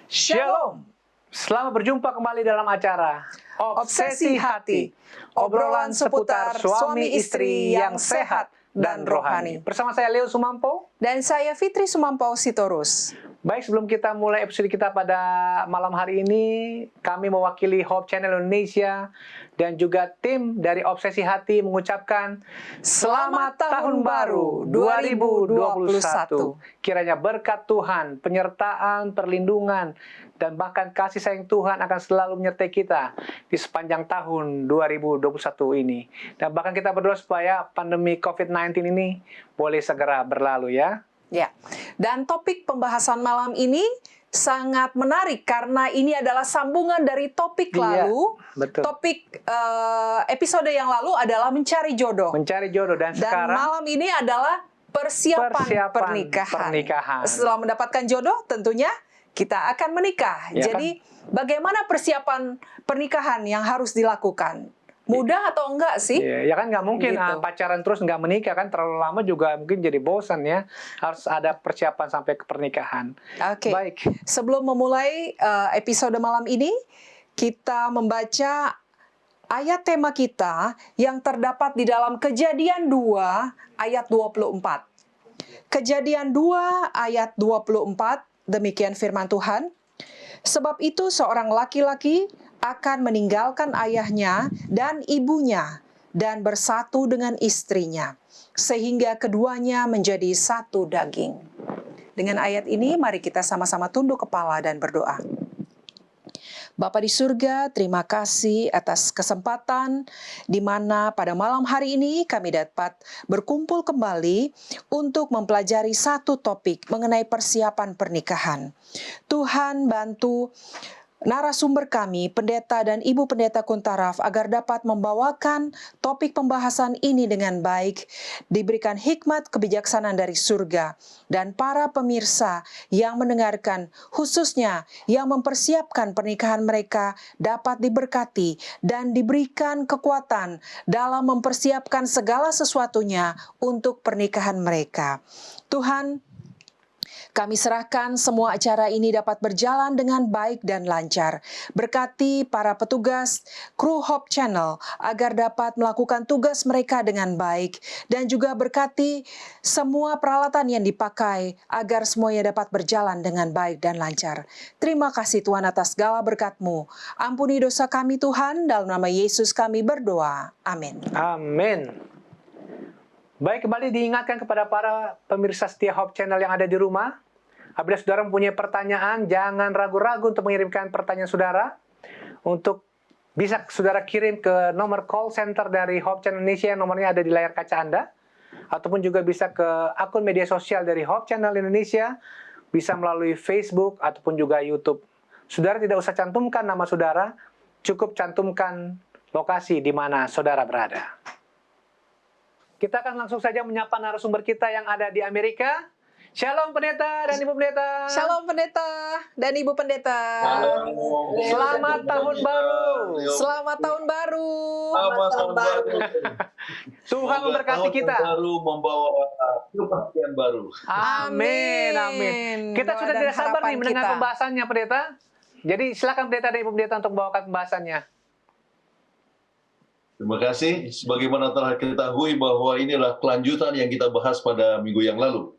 Shalom. Selamat berjumpa kembali dalam acara Obsesi Hati, obrolan seputar suami istri yang sehat dan rohani. Bersama saya Leo Sumampo Dan saya Fitri Sumampo Sitorus. Baik, sebelum kita mulai episode kita pada malam hari ini, kami mewakili Hope Channel Indonesia dan juga tim dari Obsesi Hati mengucapkan Selamat Tahun Baru 2021. Kiranya berkat Tuhan, penyertaan, perlindungan, dan bahkan kasih sayang Tuhan akan selalu menyertai kita di sepanjang tahun 2021 ini. Dan bahkan kita berdoa supaya pandemi COVID-19 ini boleh segera berlalu ya. Ya, dan topik pembahasan malam ini sangat menarik karena ini adalah sambungan dari topik lalu. Betul. Topik episode yang lalu adalah mencari jodoh. Mencari jodoh dan sekarang malam ini adalah persiapan pernikahan. Setelah mendapatkan jodoh, tentunya kita akan menikah. Ya, jadi bagaimana persiapan pernikahan yang harus dilakukan? Mudah atau enggak sih? Ya kan nggak mungkin Gitu. pacaran terus nggak menikah kan, terlalu lama juga mungkin jadi bosan ya. Harus ada persiapan sampai ke pernikahan. Oke. Baik. Sebelum memulai episode malam ini, kita membaca ayat tema kita yang terdapat di dalam Kejadian 2 ayat 24. Kejadian 2 ayat 24, demikian firman Tuhan. Sebab itu seorang laki-laki akan meninggalkan ayahnya dan ibunya dan bersatu dengan istrinya, sehingga keduanya menjadi satu daging. Dengan ayat ini, mari kita sama-sama tunduk kepala dan berdoa. Bapa di surga, terima kasih atas kesempatan di mana pada malam hari ini kami dapat berkumpul kembali untuk mempelajari satu topik mengenai persiapan pernikahan. Tuhan bantu narasumber kami, pendeta dan ibu pendeta Kuntaraf, agar dapat membawakan topik pembahasan ini dengan baik, diberikan hikmat kebijaksanaan dari surga, dan para pemirsa yang mendengarkan, khususnya yang mempersiapkan pernikahan mereka, dapat diberkati dan diberikan kekuatan dalam mempersiapkan segala sesuatunya untuk pernikahan mereka. Tuhan, kami serahkan semua acara ini dapat berjalan dengan baik dan lancar. Berkati para petugas kru Hope Channel agar dapat melakukan tugas mereka dengan baik. Dan juga berkati semua peralatan yang dipakai agar semuanya dapat berjalan dengan baik dan lancar. Terima kasih Tuhan atas segala berkat-Mu. Ampuni dosa kami Tuhan, dalam nama Yesus kami berdoa. Amin. Amin. Baik, kembali diingatkan kepada para pemirsa setia Hope Channel yang ada di rumah. Apabila saudara mempunyai pertanyaan, jangan ragu-ragu untuk mengirimkan pertanyaan saudara. Untuk bisa saudara kirim ke nomor call center dari Hope Channel Indonesia, yang nomornya ada di layar kaca Anda. Ataupun juga bisa ke akun media sosial dari Hope Channel Indonesia, bisa melalui Facebook ataupun juga YouTube. Saudara tidak usah cantumkan nama saudara, cukup cantumkan lokasi di mana saudara berada. Kita akan langsung saja menyapa narasumber kita yang ada di Amerika. Shalom pendeta dan ibu pendeta. Shalom pendeta dan ibu pendeta. Selamat tahun baru. Selamat tahun baru. Selamat tahun baru. Tuhan memberkati kita. Tahun baru membawa kepastian baru. Amin, amin. Kita Doa sudah dan tidak sabar harapan nih mendengar kita. pembahasannya pendeta. Jadi silakan pendeta dan ibu pendeta untuk membawakan pembahasannya. Terima kasih. Sebagaimana telah kita ketahui bahwa inilah kelanjutan yang kita bahas pada minggu yang lalu.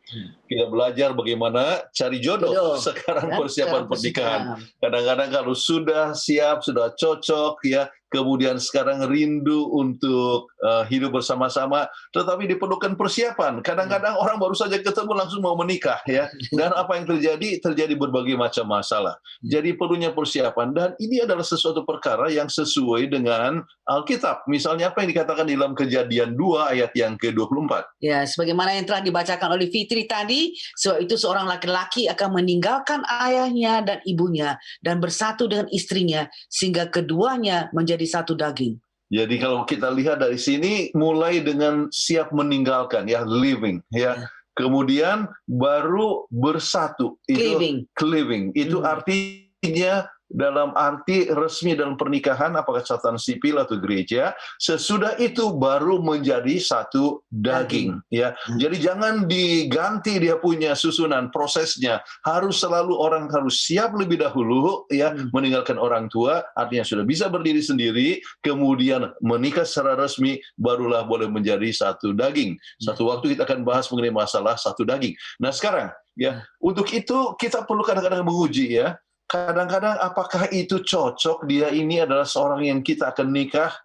Kita belajar bagaimana cari jodoh. Sekarang persiapan pernikahan. Kadang-kadang kalau sudah siap, sudah cocok, ya, kemudian sekarang rindu untuk hidup bersama-sama, tetapi diperlukan persiapan. Kadang-kadang orang baru saja ketemu langsung mau menikah, ya. Dan apa yang terjadi? Terjadi berbagai macam masalah. Jadi perlunya persiapan, dan ini adalah sesuatu perkara yang sesuai dengan Alkitab. Misalnya apa yang dikatakan di dalam Kejadian 2 ayat yang ke-24. Ya, sebagaimana yang telah dibacakan oleh Fitri tadi, sebab itu seorang laki-laki akan meninggalkan ayahnya dan ibunya dan bersatu dengan istrinya, sehingga keduanya menjadi satu daging. Jadi kalau kita lihat dari sini, mulai dengan siap meninggalkan, ya, living, ya. Kemudian baru bersatu. Cleaving. Cleaving. Itu artinya dalam arti resmi dalam pernikahan, apakah catatan sipil atau gereja, sesudah itu baru menjadi satu daging. Ya, jadi jangan diganti dia punya susunan prosesnya. Harus selalu orang harus siap lebih dahulu, ya, meninggalkan orang tua, artinya sudah bisa berdiri sendiri, kemudian menikah secara resmi, barulah boleh menjadi satu daging. Satu waktu kita akan bahas mengenai masalah satu daging. Nah sekarang, ya, untuk itu kita perlu kadang-kadang menguji, ya. Kadang-kadang apakah itu cocok, dia ini adalah seorang yang kita akan nikah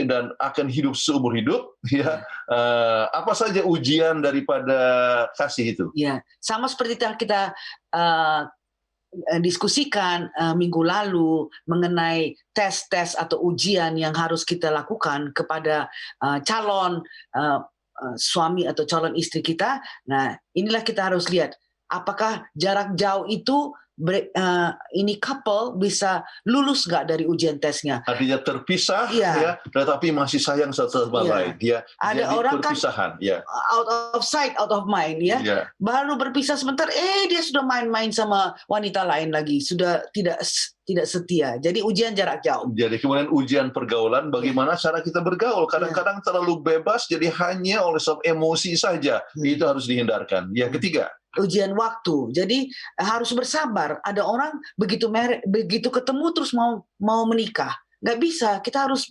dan akan hidup seumur hidup, ya. Apa saja ujian daripada kasih itu? Ya, sama seperti yang kita diskusikan minggu lalu mengenai tes-tes atau ujian yang harus kita lakukan kepada calon suami atau calon istri kita. Nah, inilah kita harus lihat apakah jarak jauh itu ini couple bisa lulus nggak dari ujian tesnya. Artinya terpisah, Iya. ya, tetapi masih sayang satu sama Iya. lain. Ya, Ada jadi orang kan perpisahan, ya. out of sight, out of mind, ya. Ya. Baru berpisah sebentar, dia sudah main-main sama wanita lain lagi, sudah tidak setia. Jadi ujian jarak jauh. Jadi kemudian ujian pergaulan, bagaimana cara kita bergaul. Kadang-kadang terlalu bebas, jadi hanya oleh sebab emosi saja. Itu harus dihindarkan. Yang ketiga, Ujian waktu. Jadi harus bersabar. Ada orang begitu ketemu terus mau menikah. Nggak bisa. Kita harus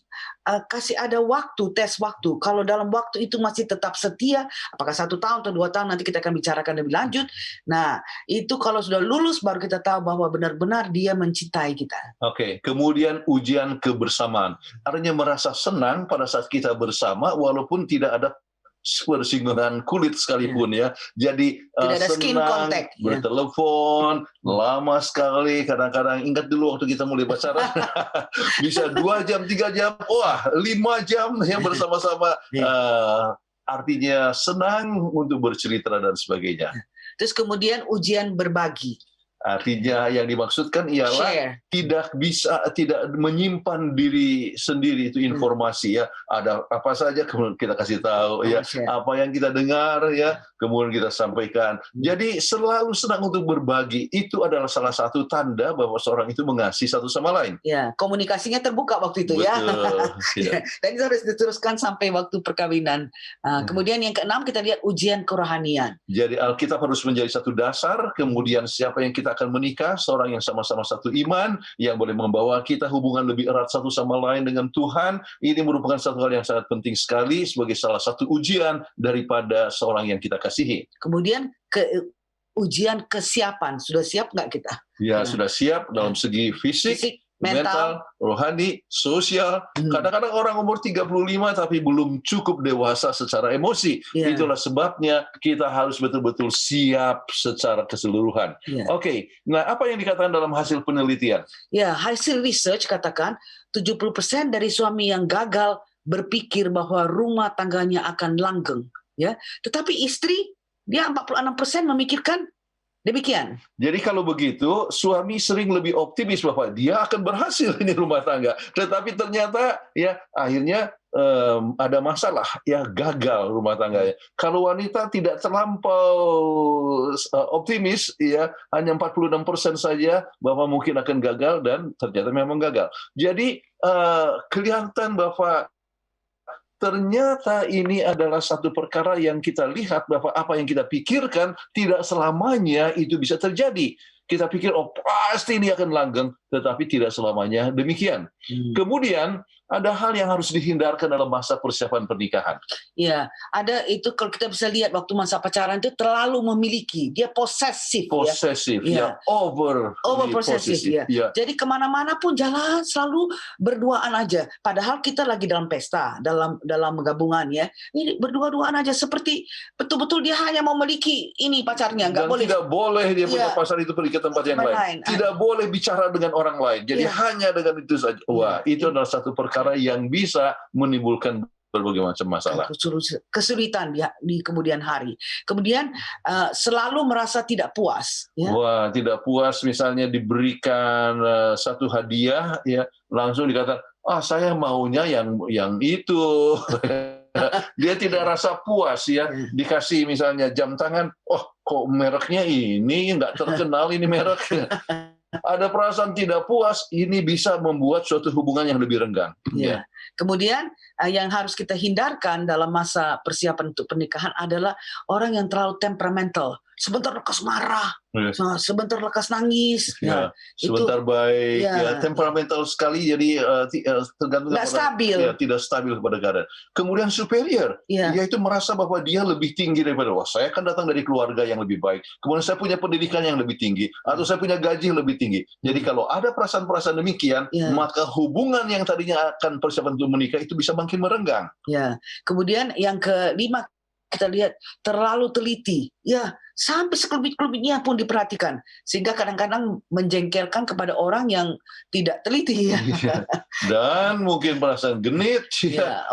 kasih ada waktu, tes waktu. Kalau dalam waktu itu masih tetap setia, apakah 1 tahun atau 2 tahun, nanti kita akan bicarakan lebih lanjut. Nah, itu kalau sudah lulus baru kita tahu bahwa benar-benar dia mencintai kita. Oke. Kemudian ujian kebersamaan. Artinya merasa senang pada saat kita bersama, walaupun tidak ada bersinggungan kulit sekalipun, ya. Jadi Tidak ada skin senang, contact, ya. bertelepon, lama sekali. Kadang-kadang ingat dulu waktu kita mulai pacaran, bisa 2 jam, 3 jam, wah 5 jam yang bersama-sama. Artinya senang untuk bercerita dan sebagainya. Terus kemudian ujian berbagi. Artinya yang dimaksudkan ialah Share. tidak menyimpan diri sendiri itu informasi, ya. Ada apa saja kemudian kita kasih tahu, ya. Share. Apa yang kita dengar, ya, kemudian kita sampaikan. Jadi selalu senang untuk berbagi. Itu adalah salah satu tanda bahwa seorang itu mengasihi satu sama lain. Ya, komunikasinya terbuka waktu itu. Betul. Ya. Ya. Dan itu harus diteruskan sampai waktu perkawinan. Kemudian yang keenam kita lihat ujian kerohanian. Jadi Alkitab harus menjadi satu dasar, kemudian siapa yang kita akan menikah, seorang yang sama-sama satu iman, yang boleh membawa kita hubungan lebih erat satu sama lain dengan Tuhan. Ini merupakan satu hal yang sangat penting sekali sebagai salah satu ujian daripada seorang yang kita kasihi. Kemudian ujian kesiapan. Sudah siap nggak kita? Ya, sudah siap dalam segi fisik, mental, rohani, sosial. Kadang-kadang orang umur 35 tapi belum cukup dewasa secara emosi. Ya. Itulah sebabnya kita harus betul-betul siap secara keseluruhan. Ya. Oke, nah apa yang dikatakan dalam hasil penelitian? Ya, hasil research katakan 70% dari suami yang gagal berpikir bahwa rumah tangganya akan langgeng, ya. Tetapi istri dia 46% memikirkan demikian. Jadi kalau begitu, suami sering lebih optimis bahwa dia akan berhasil ini rumah tangga. Tetapi ternyata ya akhirnya ada masalah, ya gagal rumah tangganya. Kalau wanita tidak terlampau optimis, ya hanya 46% saja bahwa mungkin akan gagal dan ternyata memang gagal. Jadi kelihatan bahwa ternyata ini adalah satu perkara yang kita lihat bahwa apa yang kita pikirkan tidak selamanya itu bisa terjadi. Kita pikir, oh pasti ini akan langgeng, tetapi tidak selamanya demikian. Kemudian ada hal yang harus dihindarkan dalam masa persiapan pernikahan. Ya, ada itu kalau kita bisa lihat waktu masa pacaran itu terlalu memiliki, dia posesif. Posesif, Ya. over Posesif, ya. Ya. Jadi kemana-mana pun jalan selalu berduaan aja. Padahal kita lagi dalam pesta, dalam gabungan, ya. Ini berdua-duaan aja seperti betul-betul dia hanya mau memiliki ini pacarnya, nggak Dan boleh. tidak boleh dia punya Ya. pacar itu pergi ke tempat yang Tempat lain. lain. Tidak boleh bicara dengan orang lain. Jadi Ya. hanya dengan itu saja. Wah, itu adalah satu perkara yang bisa menimbulkan berbagai macam masalah. Kesulitan di kemudian hari. Kemudian selalu merasa tidak puas. Ya. Wah, tidak puas misalnya diberikan satu hadiah, ya langsung dikatakan, saya maunya yang itu. Dia tidak rasa puas, ya. Dikasih misalnya jam tangan, kok mereknya ini nggak terkenal ini merek. ada perasaan tidak puas, ini bisa membuat suatu hubungan yang lebih renggang. Ya. Kemudian yang harus kita hindarkan dalam masa persiapan untuk pernikahan adalah orang yang terlalu temperamental. Sebentar lekas marah, sebentar lekas nangis. Ya, sebentar baik, ya, temperamental sekali, jadi tergantung nggak stabil. Ya, tidak stabil kepada keadaan. Kemudian superior, yaitu merasa bahwa dia lebih tinggi daripada, wah saya kan datang dari keluarga yang lebih baik, kemudian saya punya pendidikan yang lebih tinggi, atau saya punya gaji yang lebih tinggi. Jadi kalau ada perasaan-perasaan demikian, maka hubungan yang tadinya akan persiapan untuk menikah itu bisa makin merenggang. Ya, kemudian yang kelima kita lihat terlalu teliti, ya sampai sekelumit-kelumit pun diperhatikan, sehingga kadang-kadang menjengkelkan kepada orang yang tidak teliti. Ya. Dan mungkin perasaan genit,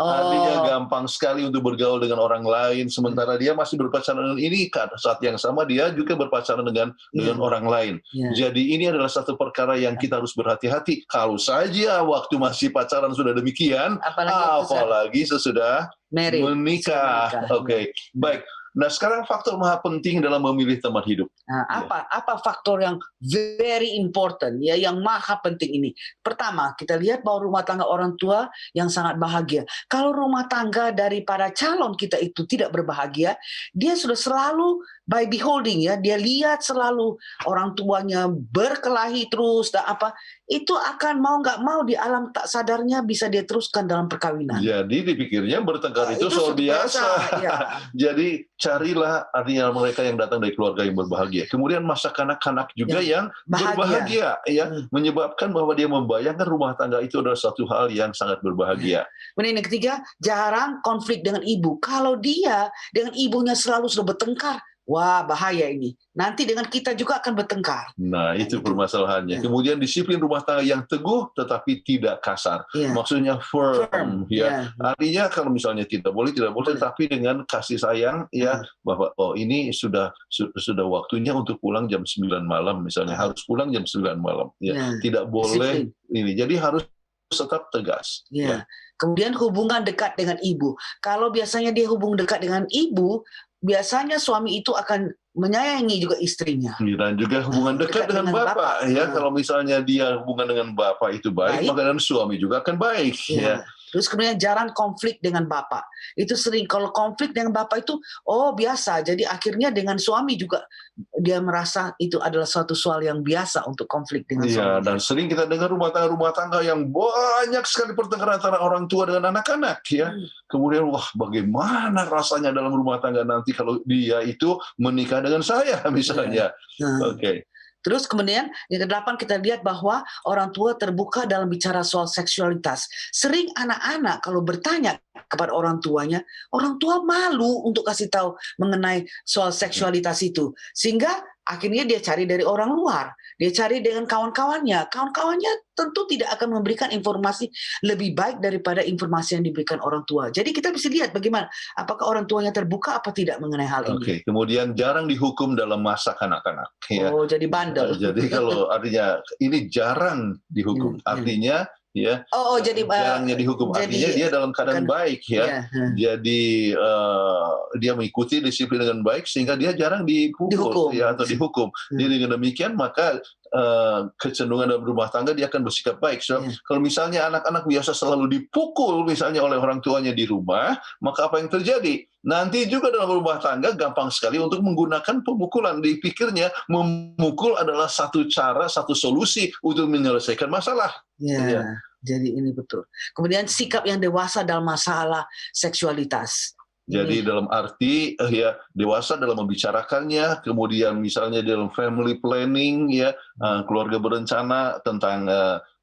artinya gampang sekali untuk bergaul dengan orang lain, sementara dia masih berpacaran dengan ini, saat yang sama dia juga berpacaran dengan orang lain. Jadi ini adalah satu perkara yang kita harus berhati-hati. Kalau saja waktu masih pacaran sudah demikian, apalagi sesudah menikah. Oke. Baik. Nah, sekarang faktor maha penting dalam memilih teman hidup. Nah, apa faktor yang very important, ya, yang maha penting ini? Pertama, kita lihat bahwa rumah tangga orang tua yang sangat bahagia. Kalau rumah tangga daripada calon kita itu tidak berbahagia, dia sudah selalu by beholding, ya, dia lihat selalu orang tuanya berkelahi terus dan apa, itu akan mau nggak mau di alam tak sadarnya bisa dia teruskan dalam perkawinan. Jadi dipikirnya bertengkar itu soal biasa. Ya. Jadi carilah artinya mereka yang datang dari keluarga yang berbahagia. Kemudian masa kanak-kanak juga yang berbahagia, ya, menyebabkan bahwa dia membayangkan rumah tangga itu adalah satu hal yang sangat berbahagia. Kemudian yang ketiga, jarang konflik dengan ibu. Kalau dia dengan ibunya selalu sudah bertengkar, wah bahaya ini. Nanti dengan kita juga akan bertengkar. Nah, itu permasalahannya. Kemudian disiplin rumah tangga yang teguh tetapi tidak kasar. Maksudnya firm. Ya. Artinya kalau misalnya tidak boleh, tapi dengan kasih sayang, ya, bahwa ini sudah waktunya untuk pulang jam 9 malam misalnya, harus pulang jam 9 malam. Ya. Tidak boleh ini. Jadi harus tetap tegas. Ya. Kemudian hubungan dekat dengan ibu. Kalau biasanya dia hubung dekat dengan ibu, biasanya suami itu akan menyayangi juga istrinya. Dan juga hubungan dekat dengan bapak. Ya, kalau misalnya dia hubungan dengan bapak itu baik, maka dengan suami juga akan baik. Ya. Terus kemudian jarang konflik dengan bapak. Itu sering, kalau konflik dengan bapak itu, biasa. Jadi akhirnya dengan suami juga dia merasa itu adalah suatu soal yang biasa untuk konflik dengan suami. Dan sering kita dengar rumah tangga yang banyak sekali pertengkaran antara orang tua dengan anak-anak, ya. Kemudian, wah, bagaimana rasanya dalam rumah tangga nanti kalau dia itu menikah dengan saya misalnya. Oke. Terus kemudian yang ke-8 kita lihat bahwa orang tua terbuka dalam bicara soal seksualitas. Sering anak-anak kalau bertanya kepada orang tuanya, orang tua malu untuk kasih tahu mengenai soal seksualitas itu. Sehingga akhirnya dia cari dari orang luar. Dia cari dengan kawan-kawannya. Kawan-kawannya tentu tidak akan memberikan informasi lebih baik daripada informasi yang diberikan orang tua. Jadi kita bisa lihat bagaimana, apakah orang tuanya terbuka apa tidak mengenai hal ini. Oke. Kemudian jarang dihukum dalam masa kanak-kanak. Ya. Jadi bandel. Jadi kalau artinya ini jarang dihukum, artinya ya, jadi jarangnya dihukum, artinya dia dalam keadaan baik, ya. Jadi dia mengikuti disiplin dengan baik sehingga dia jarang dipukul, ya, atau dihukum. Jadi dengan demikian maka kecenderungan dalam rumah tangga dia akan bersikap baik. So, kalau misalnya anak-anak biasa selalu dipukul misalnya oleh orang tuanya di rumah, maka apa yang terjadi? Nanti juga dalam rumah tangga gampang sekali untuk menggunakan pemukulan. Dipikirnya memukul adalah satu cara, satu solusi untuk menyelesaikan masalah. Jadi ini betul. Kemudian sikap yang dewasa dalam masalah seksualitas. Jadi dalam arti ya dewasa dalam membicarakannya, kemudian misalnya dalam family planning, ya, keluarga berencana tentang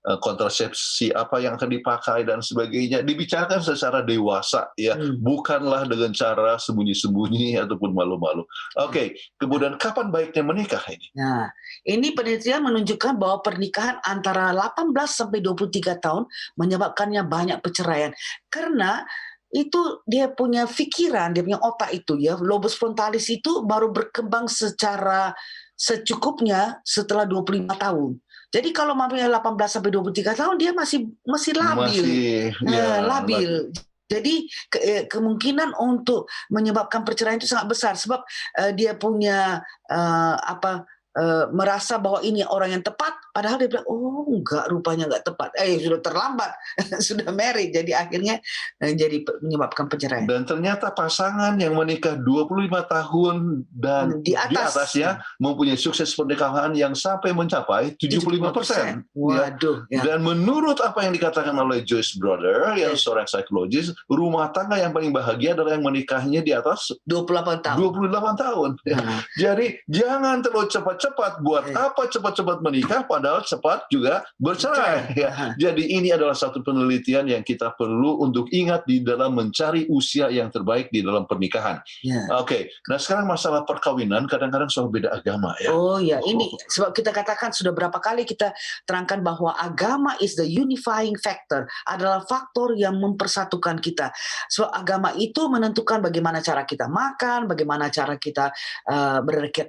kontrasepsi apa yang akan dipakai dan sebagainya, dibicarakan secara dewasa, ya, bukanlah dengan cara sembunyi-sembunyi ataupun malu-malu. Oke, kemudian kapan baiknya menikah ini? Nah, ini penelitian menunjukkan bahwa pernikahan antara 18 sampai 23 tahun menyebabkannya banyak perceraian karena itu dia punya pikiran, dia punya otak itu, ya, lobus frontalis itu baru berkembang secara secukupnya setelah 25 tahun. Jadi kalau mampunya 18 sampai 23 tahun dia masih labil. Labil. Jadi kemungkinan untuk menyebabkan perceraian itu sangat besar sebab dia punya merasa bahwa ini orang yang tepat, padahal dia bilang, oh enggak, rupanya enggak tepat. Sudah terlambat, sudah married, jadi akhirnya jadi menyebabkan perceraian. Dan ternyata pasangan yang menikah 25 tahun dan Di atas. atasnya mempunyai sukses pernikahan yang sampai mencapai 75%. Waduh. Ya. Dan menurut apa yang dikatakan oleh Joyce Brother, yang seorang psikologis, rumah tangga yang paling bahagia adalah yang menikahnya di atas 28 tahun. 28 tahun. Jadi jangan terlalu cepat-cepat. Buat apa cepat-cepat menikah padahal cepat juga bercerai. Ya. Jadi ini adalah satu penelitian yang kita perlu untuk ingat di dalam mencari usia yang terbaik di dalam pernikahan. Oke. Nah sekarang masalah perkawinan kadang-kadang soal beda agama ya. Oh ya, ini sebab kita katakan sudah berapa kali kita terangkan bahwa agama is the unifying factor, adalah faktor yang mempersatukan kita. Sebab agama itu menentukan bagaimana cara kita makan, bagaimana cara kita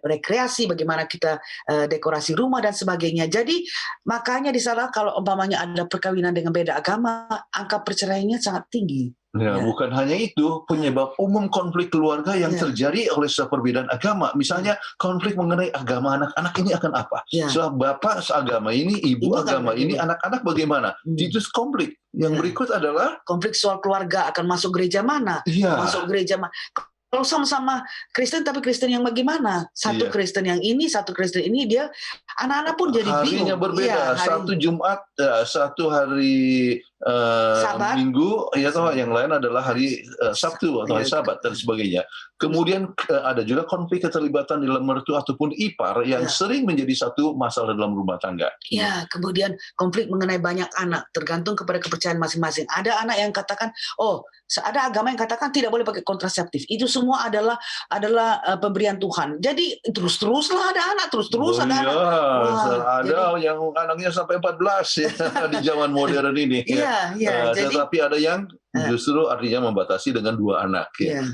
berekreasi, bagaimana kita dekorasi rumah dan sebagainya. Jadi makanya di sana kalau umpamanya ada perkawinan dengan beda agama, angka perceraiannya sangat tinggi. Ya, bukan hanya itu, penyebab umum konflik keluarga yang terjadi oleh sebuah perbedaan agama. Misalnya konflik mengenai agama anak-anak ini akan apa? Setelah bapak seagama ini, ibu agama ini, anak-anak bagaimana? Itu konflik. Yang berikut adalah konflik soal keluarga, akan masuk gereja mana? Masuk gereja mana? Kalau sama-sama Kristen tapi Kristen yang bagaimana? Satu Kristen yang ini, satu Kristen ini, dia anak-anak pun jadi bingung. Harinya berbeda. Satu Jumat, satu hari Minggu, yang lain adalah hari Sabtu atau hari Sabat dan sebagainya. Kemudian ada juga konflik keterlibatan dalam mertua ataupun ipar yang sering menjadi satu masalah dalam rumah tangga. Ya, kemudian konflik mengenai banyak anak, tergantung kepada kepercayaan masing-masing. Ada anak yang katakan, ada agama yang katakan tidak boleh pakai kontraseptif. Itu semua adalah pemberian Tuhan. Jadi terus-teruslah ada anak, terus-terus ada anak. Ada yang anaknya sampai 14 ya di zaman modern ini. Tetapi ada yang justru artinya membatasi dengan 2 anak.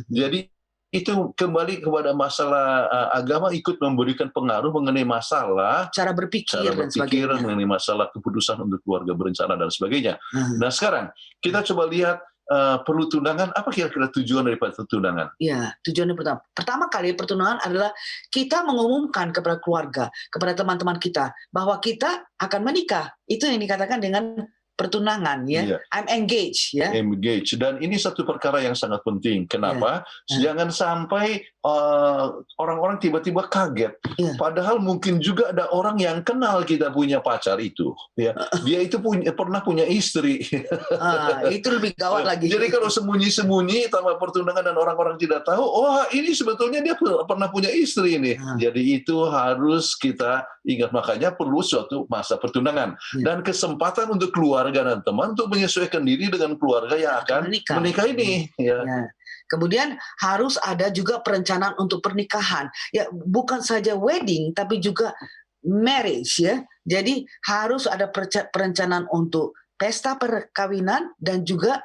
Jadi itu kembali kepada masalah agama ikut memberikan pengaruh mengenai masalah cara berpikir dan sebagainya. Mengenai masalah keputusan untuk keluarga berencana dan sebagainya. Nah sekarang kita coba lihat perlu tunangan, apa kira-kira tujuan daripada tunangan? Ya, tujuan yang pertama kali pertunangan adalah kita mengumumkan kepada keluarga, kepada teman-teman kita bahwa kita akan menikah. Itu yang dikatakan dengan pertunangan ya. I'm engaged ya. Engaged, dan ini satu perkara yang sangat penting. Kenapa? Jangan sampai orang-orang tiba-tiba kaget. Padahal mungkin juga ada orang yang kenal kita punya pacar itu ya. Dia itu pernah punya istri. Itu lebih gawat lagi. Jadi kalau sembunyi-sembunyi tanpa pertunangan dan orang-orang tidak tahu, ini sebetulnya dia pernah punya istri ini. Jadi itu harus kita ingat, makanya perlu suatu masa pertunangan dan kesempatan untuk keluarga dan teman untuk menyesuaikan diri dengan keluarga yang akan menikah ini. Kemudian harus ada juga perencanaan untuk pernikahan. Ya, bukan saja wedding tapi juga marriage ya. Jadi harus ada perencanaan untuk pesta perkawinan dan juga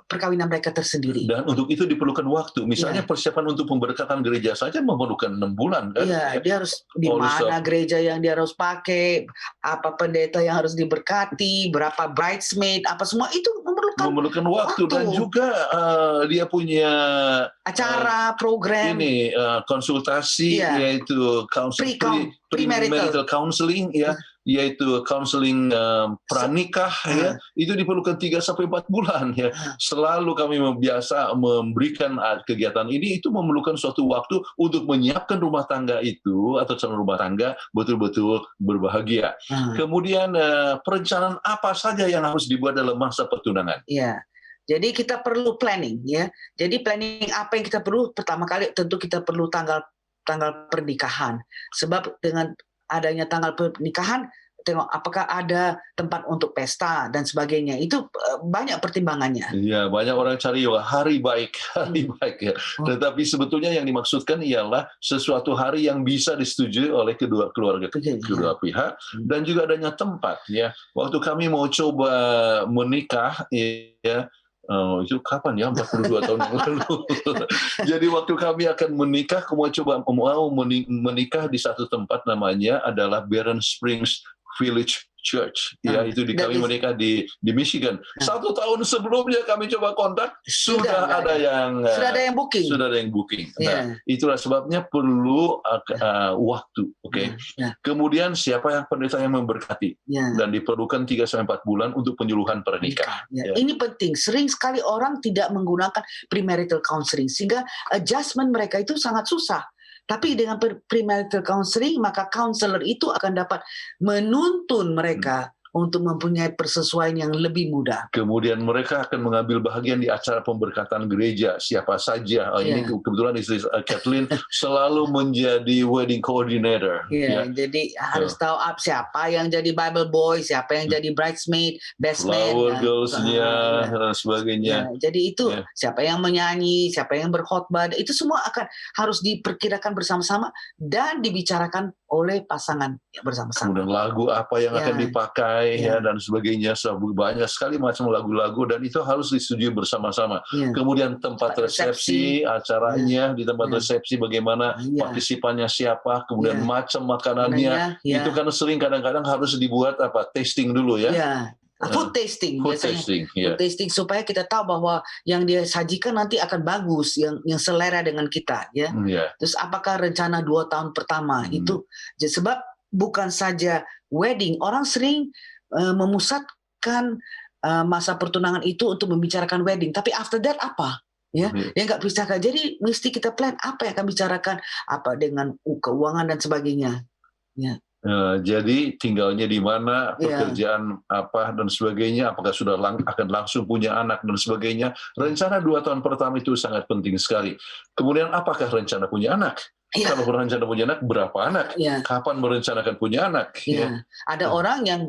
perkawinan mereka tersendiri. Dan untuk itu diperlukan waktu. Misalnya persiapan untuk pemberkatan gereja saja memerlukan 6 bulan kan? Dia harus di mana gereja yang dia harus pakai, apa pendeta yang harus diberkati, berapa bridesmaid, apa semua itu memerlukan waktu. Dan juga dia punya acara, program, konsultasi, yaitu premarital counseling ya. Yaitu counseling pranikah ya, itu diperlukan 3-4 bulan ya. Selalu kami biasa memberikan kegiatan ini, itu memerlukan suatu waktu untuk menyiapkan rumah tangga itu atau calon rumah tangga betul-betul berbahagia. Kemudian perencanaan apa saja yang harus dibuat dalam masa pertunangan? Jadi kita perlu planning ya. Jadi planning apa yang kita perlu? Pertama kali tentu kita perlu tanggal pernikahan. Sebab dengan adanya tanggal pernikahan, tengok apakah ada tempat untuk pesta dan sebagainya. Itu banyak pertimbangannya. Iya, banyak orang cari hari baik ya. Tetapi sebetulnya yang dimaksudkan ialah sesuatu hari yang bisa disetujui oleh kedua keluarga, kedua pihak, dan juga adanya tempat ya. Waktu kami mau coba menikah ya, itu kapan ya, 42 tahun yang lalu. Jadi waktu kami akan menikah, mau menikah di satu tempat namanya adalah Barron Springs Village Church. Ya, itu kami dan menikah di Michigan. 1 tahun sebelumnya kami coba kontak, sudah ada yang booking. Sudah ada yang booking. Ya. Nah, itulah sebabnya perlu waktu, oke. Ya. Kemudian siapa yang pendeta yang memberkati? Ya. Dan diperlukan 3-4 bulan untuk penyuluhan pernikahan. Ya. Ya. Ini penting. Sering sekali orang tidak menggunakan premarital counseling sehingga adjustment mereka itu sangat susah. Tapi dengan premarital counseling, maka counselor itu akan dapat menuntun mereka untuk mempunyai persesuaian yang lebih mudah. Kemudian mereka akan mengambil bagian di acara pemberkatan gereja, siapa saja. Ini kebetulan istri Kathleen selalu menjadi wedding coordinator. Jadi harus tahu siapa yang jadi Bible boy, siapa yang jadi bridesmaid, best man, flower girls-nya dan sebagainya. Jadi itu siapa yang menyanyi, siapa yang berkhotbah, itu semua akan harus diperkirakan bersama-sama dan dibicarakan oleh pasangan bersama-sama. Kemudian lagu apa yang akan dipakai dan sebagainya, banyak sekali macam lagu-lagu dan itu harus disetujui bersama-sama. Kemudian tempat resepsi, acaranya di tempat resepsi bagaimana, partisipannya siapa, kemudian macam makanannya, itu kan sering kadang-kadang harus dibuat tasting dulu ya. Food tasting biasanya. Food tasting supaya kita tahu bahwa yang dia sajikan nanti akan bagus, yang selera dengan kita ya. Terus apakah rencana 2 tahun pertama itu, sebab bukan saja wedding, orang sering memusatkan masa pertunangan itu untuk membicarakan wedding, tapi after that apa? Dia nggak pisahkan. Jadi mesti kita plan apa yang akan bicarakan, apa dengan keuangan dan sebagainya. Jadi tinggalnya di mana, pekerjaan apa dan sebagainya, apakah sudah akan langsung punya anak dan sebagainya. Rencana 2 tahun pertama itu sangat penting sekali. Kemudian apakah rencana punya anak? Kalau berencana punya anak, berapa anak? Kapan merencanakan punya anak? Ada orang yang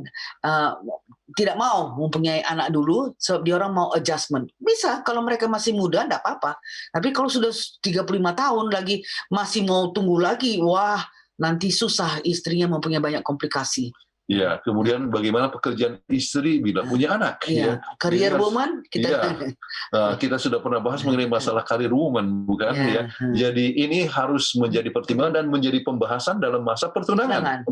tidak mau mempunyai anak dulu, sebab dia orang mau adjustment. Bisa, kalau mereka masih muda, enggak apa-apa. Tapi kalau sudah 35 tahun lagi, masih mau tunggu lagi, wah, nanti susah istrinya mempunyai banyak komplikasi. Kemudian bagaimana pekerjaan istri bila punya anak? Career woman kita sudah pernah bahas mengenai masalah career woman, bukan? Jadi ini harus menjadi pertimbangan dan menjadi pembahasan dalam masa pertunangan.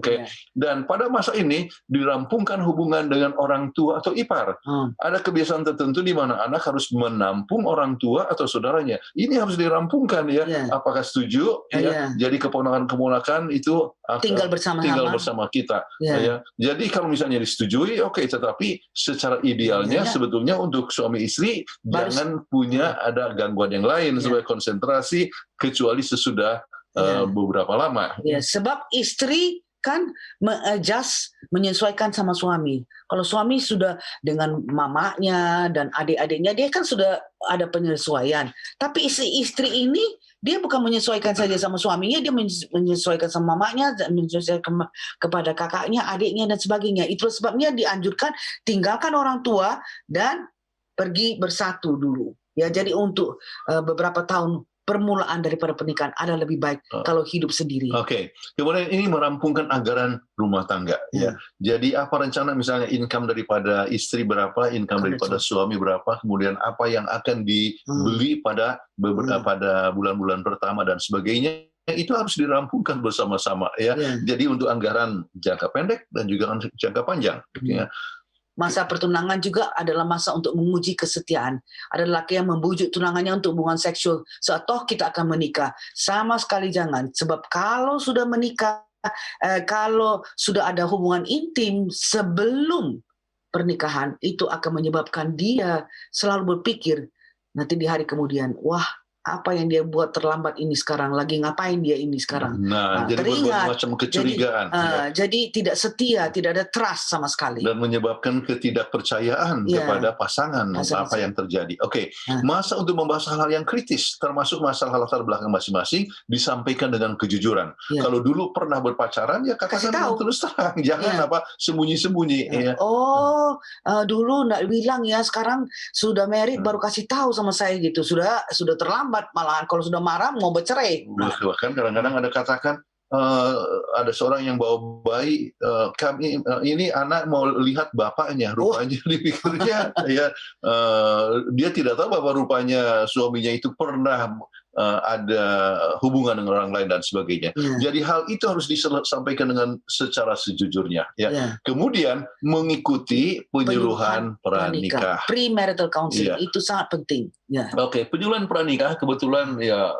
Dan pada masa ini dirampungkan hubungan dengan orang tua atau ipar. Ada kebiasaan tertentu di mana anak harus menampung orang tua atau saudaranya. Ini harus dirampungkan Apakah setuju? Jadi keponakan-keponakan itu tinggal bersama kita. Jadi kalau misalnya disetujui, tetapi secara idealnya sebetulnya untuk suami istri jangan punya ada gangguan yang lain supaya konsentrasi kecuali sesudah beberapa lama. Sebab istri kan menyesuaikan sama suami. Kalau suami sudah dengan mamanya dan adik-adiknya, dia kan sudah ada penyesuaian. Tapi istri ini, dia bukan menyesuaikan saja sama suaminya, dia menyesuaikan sama mamanya, menyesuaikan kepada kakaknya, adiknya, dan sebagainya. Itu sebabnya dianjurkan tinggalkan orang tua dan pergi bersatu dulu. Jadi untuk beberapa tahun permulaan daripada pernikahan ada lebih baik kalau hidup sendiri. Kemudian ini merampungkan anggaran rumah tangga. Jadi apa rencana misalnya income daripada istri berapa, income daripada suami berapa, kemudian apa yang akan dibeli pada bulan-bulan pertama dan sebagainya. Itu harus dirampungkan bersama-sama Jadi untuk anggaran jangka pendek dan juga jangka panjang. Masa pertunangan juga adalah masa untuk menguji kesetiaan. Ada lelaki yang membujuk tunangannya untuk hubungan seksual. Toh kita akan menikah. Sama sekali jangan. Sebab kalau sudah menikah, kalau sudah ada hubungan intim sebelum pernikahan, itu akan menyebabkan dia selalu berpikir nanti di hari kemudian, wah, apa yang dia buat terlambat ini sekarang, lagi ngapain dia ini sekarang. Jadi berbagai macam kecurigaan. Jadi tidak setia, tidak ada trust sama sekali. Dan menyebabkan ketidakpercayaan kepada pasangan apa yang terjadi. Masa untuk membahas hal-hal yang kritis, termasuk masalah latar belakang masing-masing, disampaikan dengan kejujuran. Kalau dulu pernah berpacaran, katakan terus terang, jangan sembunyi-sembunyi. Dulu nggak bilang sekarang sudah married baru kasih tahu sama saya gitu. Sudah terlambat. Malahan kalau sudah marah mau bercerai. Bahkan kadang-kadang ada katakan ada seorang yang bawa bayi, kami ini anak mau lihat bapaknya, rupanya dipikirnya ya dia tidak tahu bahwa rupanya suaminya itu pernah ada hubungan dengan orang lain dan sebagainya. Jadi hal itu harus disampaikan dengan secara sejujurnya. Ya. Kemudian mengikuti penyuluhan pranikah. Premarital counseling itu sangat penting. Ya. Oke, penyuluhan pranikah kebetulan ya.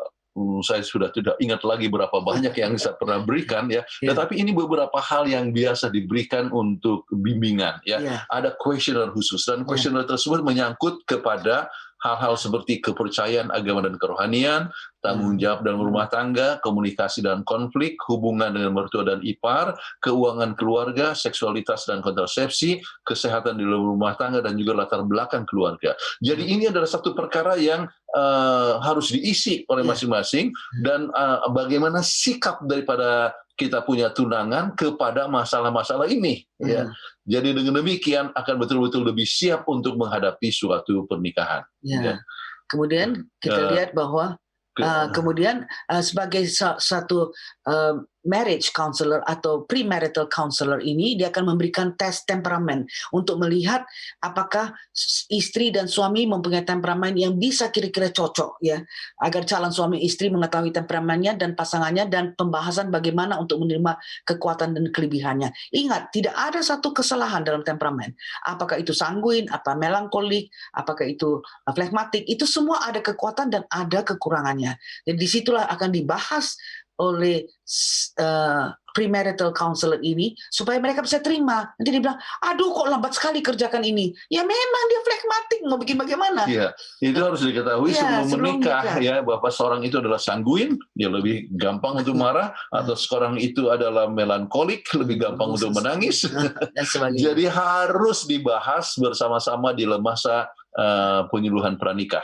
Saya sudah tidak ingat lagi berapa banyak yang saya pernah berikan ya. Tetapi ini beberapa hal yang biasa diberikan untuk bimbingan ya. Ada kuesioner khusus dan kuesioner tersebut menyangkut kepada hal-hal seperti kepercayaan agama dan kerohanian, tanggung jawab dalam rumah tangga, komunikasi dan konflik, hubungan dengan mertua dan ipar, keuangan keluarga, seksualitas dan kontrasepsi, kesehatan di dalam rumah tangga, dan juga latar belakang keluarga. Jadi ini adalah satu perkara yang harus diisi oleh masing-masing, dan bagaimana sikap daripada kita punya tunangan kepada masalah-masalah ini. Ya. Jadi dengan demikian akan betul-betul lebih siap untuk menghadapi suatu pernikahan. Ya. Kemudian kita lihat bahwa kemudian sebagai satu marriage counselor atau premarital counselor ini, dia akan memberikan tes temperamen untuk melihat apakah istri dan suami mempunyai temperamen yang bisa kira-kira cocok ya, agar calon suami istri mengetahui temperamennya dan pasangannya, dan pembahasan bagaimana untuk menerima kekuatan dan kelebihannya. Ingat, tidak ada satu kesalahan dalam temperamen. Apakah itu sanguin, apa melankolik, apakah itu flegmatik, itu semua ada kekuatan dan ada kekurangannya. Dan disitulah akan dibahas oleh premarital counselor ini supaya mereka bisa terima. Nanti dia bilang, aduh kok lambat sekali kerjakan ini. Ya memang dia flegmatik, mau bikin bagaimana? Iya, itu harus diketahui sebelum menikah ya, bahwa seorang itu adalah sanguin, dia lebih gampang untuk marah, atau seorang itu adalah melankolik, lebih gampang untuk menangis. Dan sebagainya. Jadi harus dibahas bersama-sama di masa penyuluhan pranikah.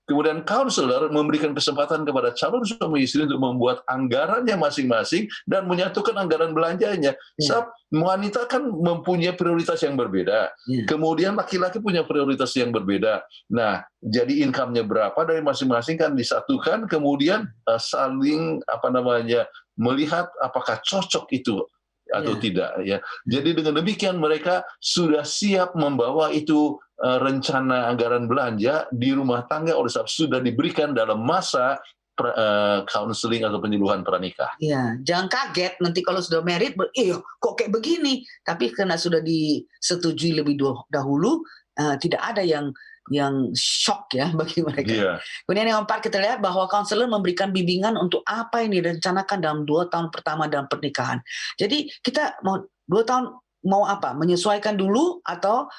Kemudian counselor memberikan kesempatan kepada calon suami istri untuk membuat anggarannya masing-masing dan menyatukan anggaran belanjanya. Sebab wanita kan mempunyai prioritas yang berbeda. Kemudian laki-laki punya prioritas yang berbeda. Nah, jadi income-nya berapa dari masing-masing kan disatukan, kemudian saling melihat apakah cocok itu atau tidak ya. Jadi dengan demikian mereka sudah siap membawa itu rencana anggaran belanja di rumah tangga oleh sebab sudah diberikan dalam masa counseling atau penyuluhan pranikah. Ya, jangan kaget nanti kalau sudah married, kok kayak begini. Tapi karena sudah disetujui lebih dahulu, tidak ada yang shock ya bagi mereka. Kemudian yang keempat, kita lihat bahwa konselor memberikan bimbingan untuk apa yang direncanakan dalam 2 tahun pertama dalam pernikahan. Jadi kita mau 2 tahun mau apa? Menyesuaikan dulu atau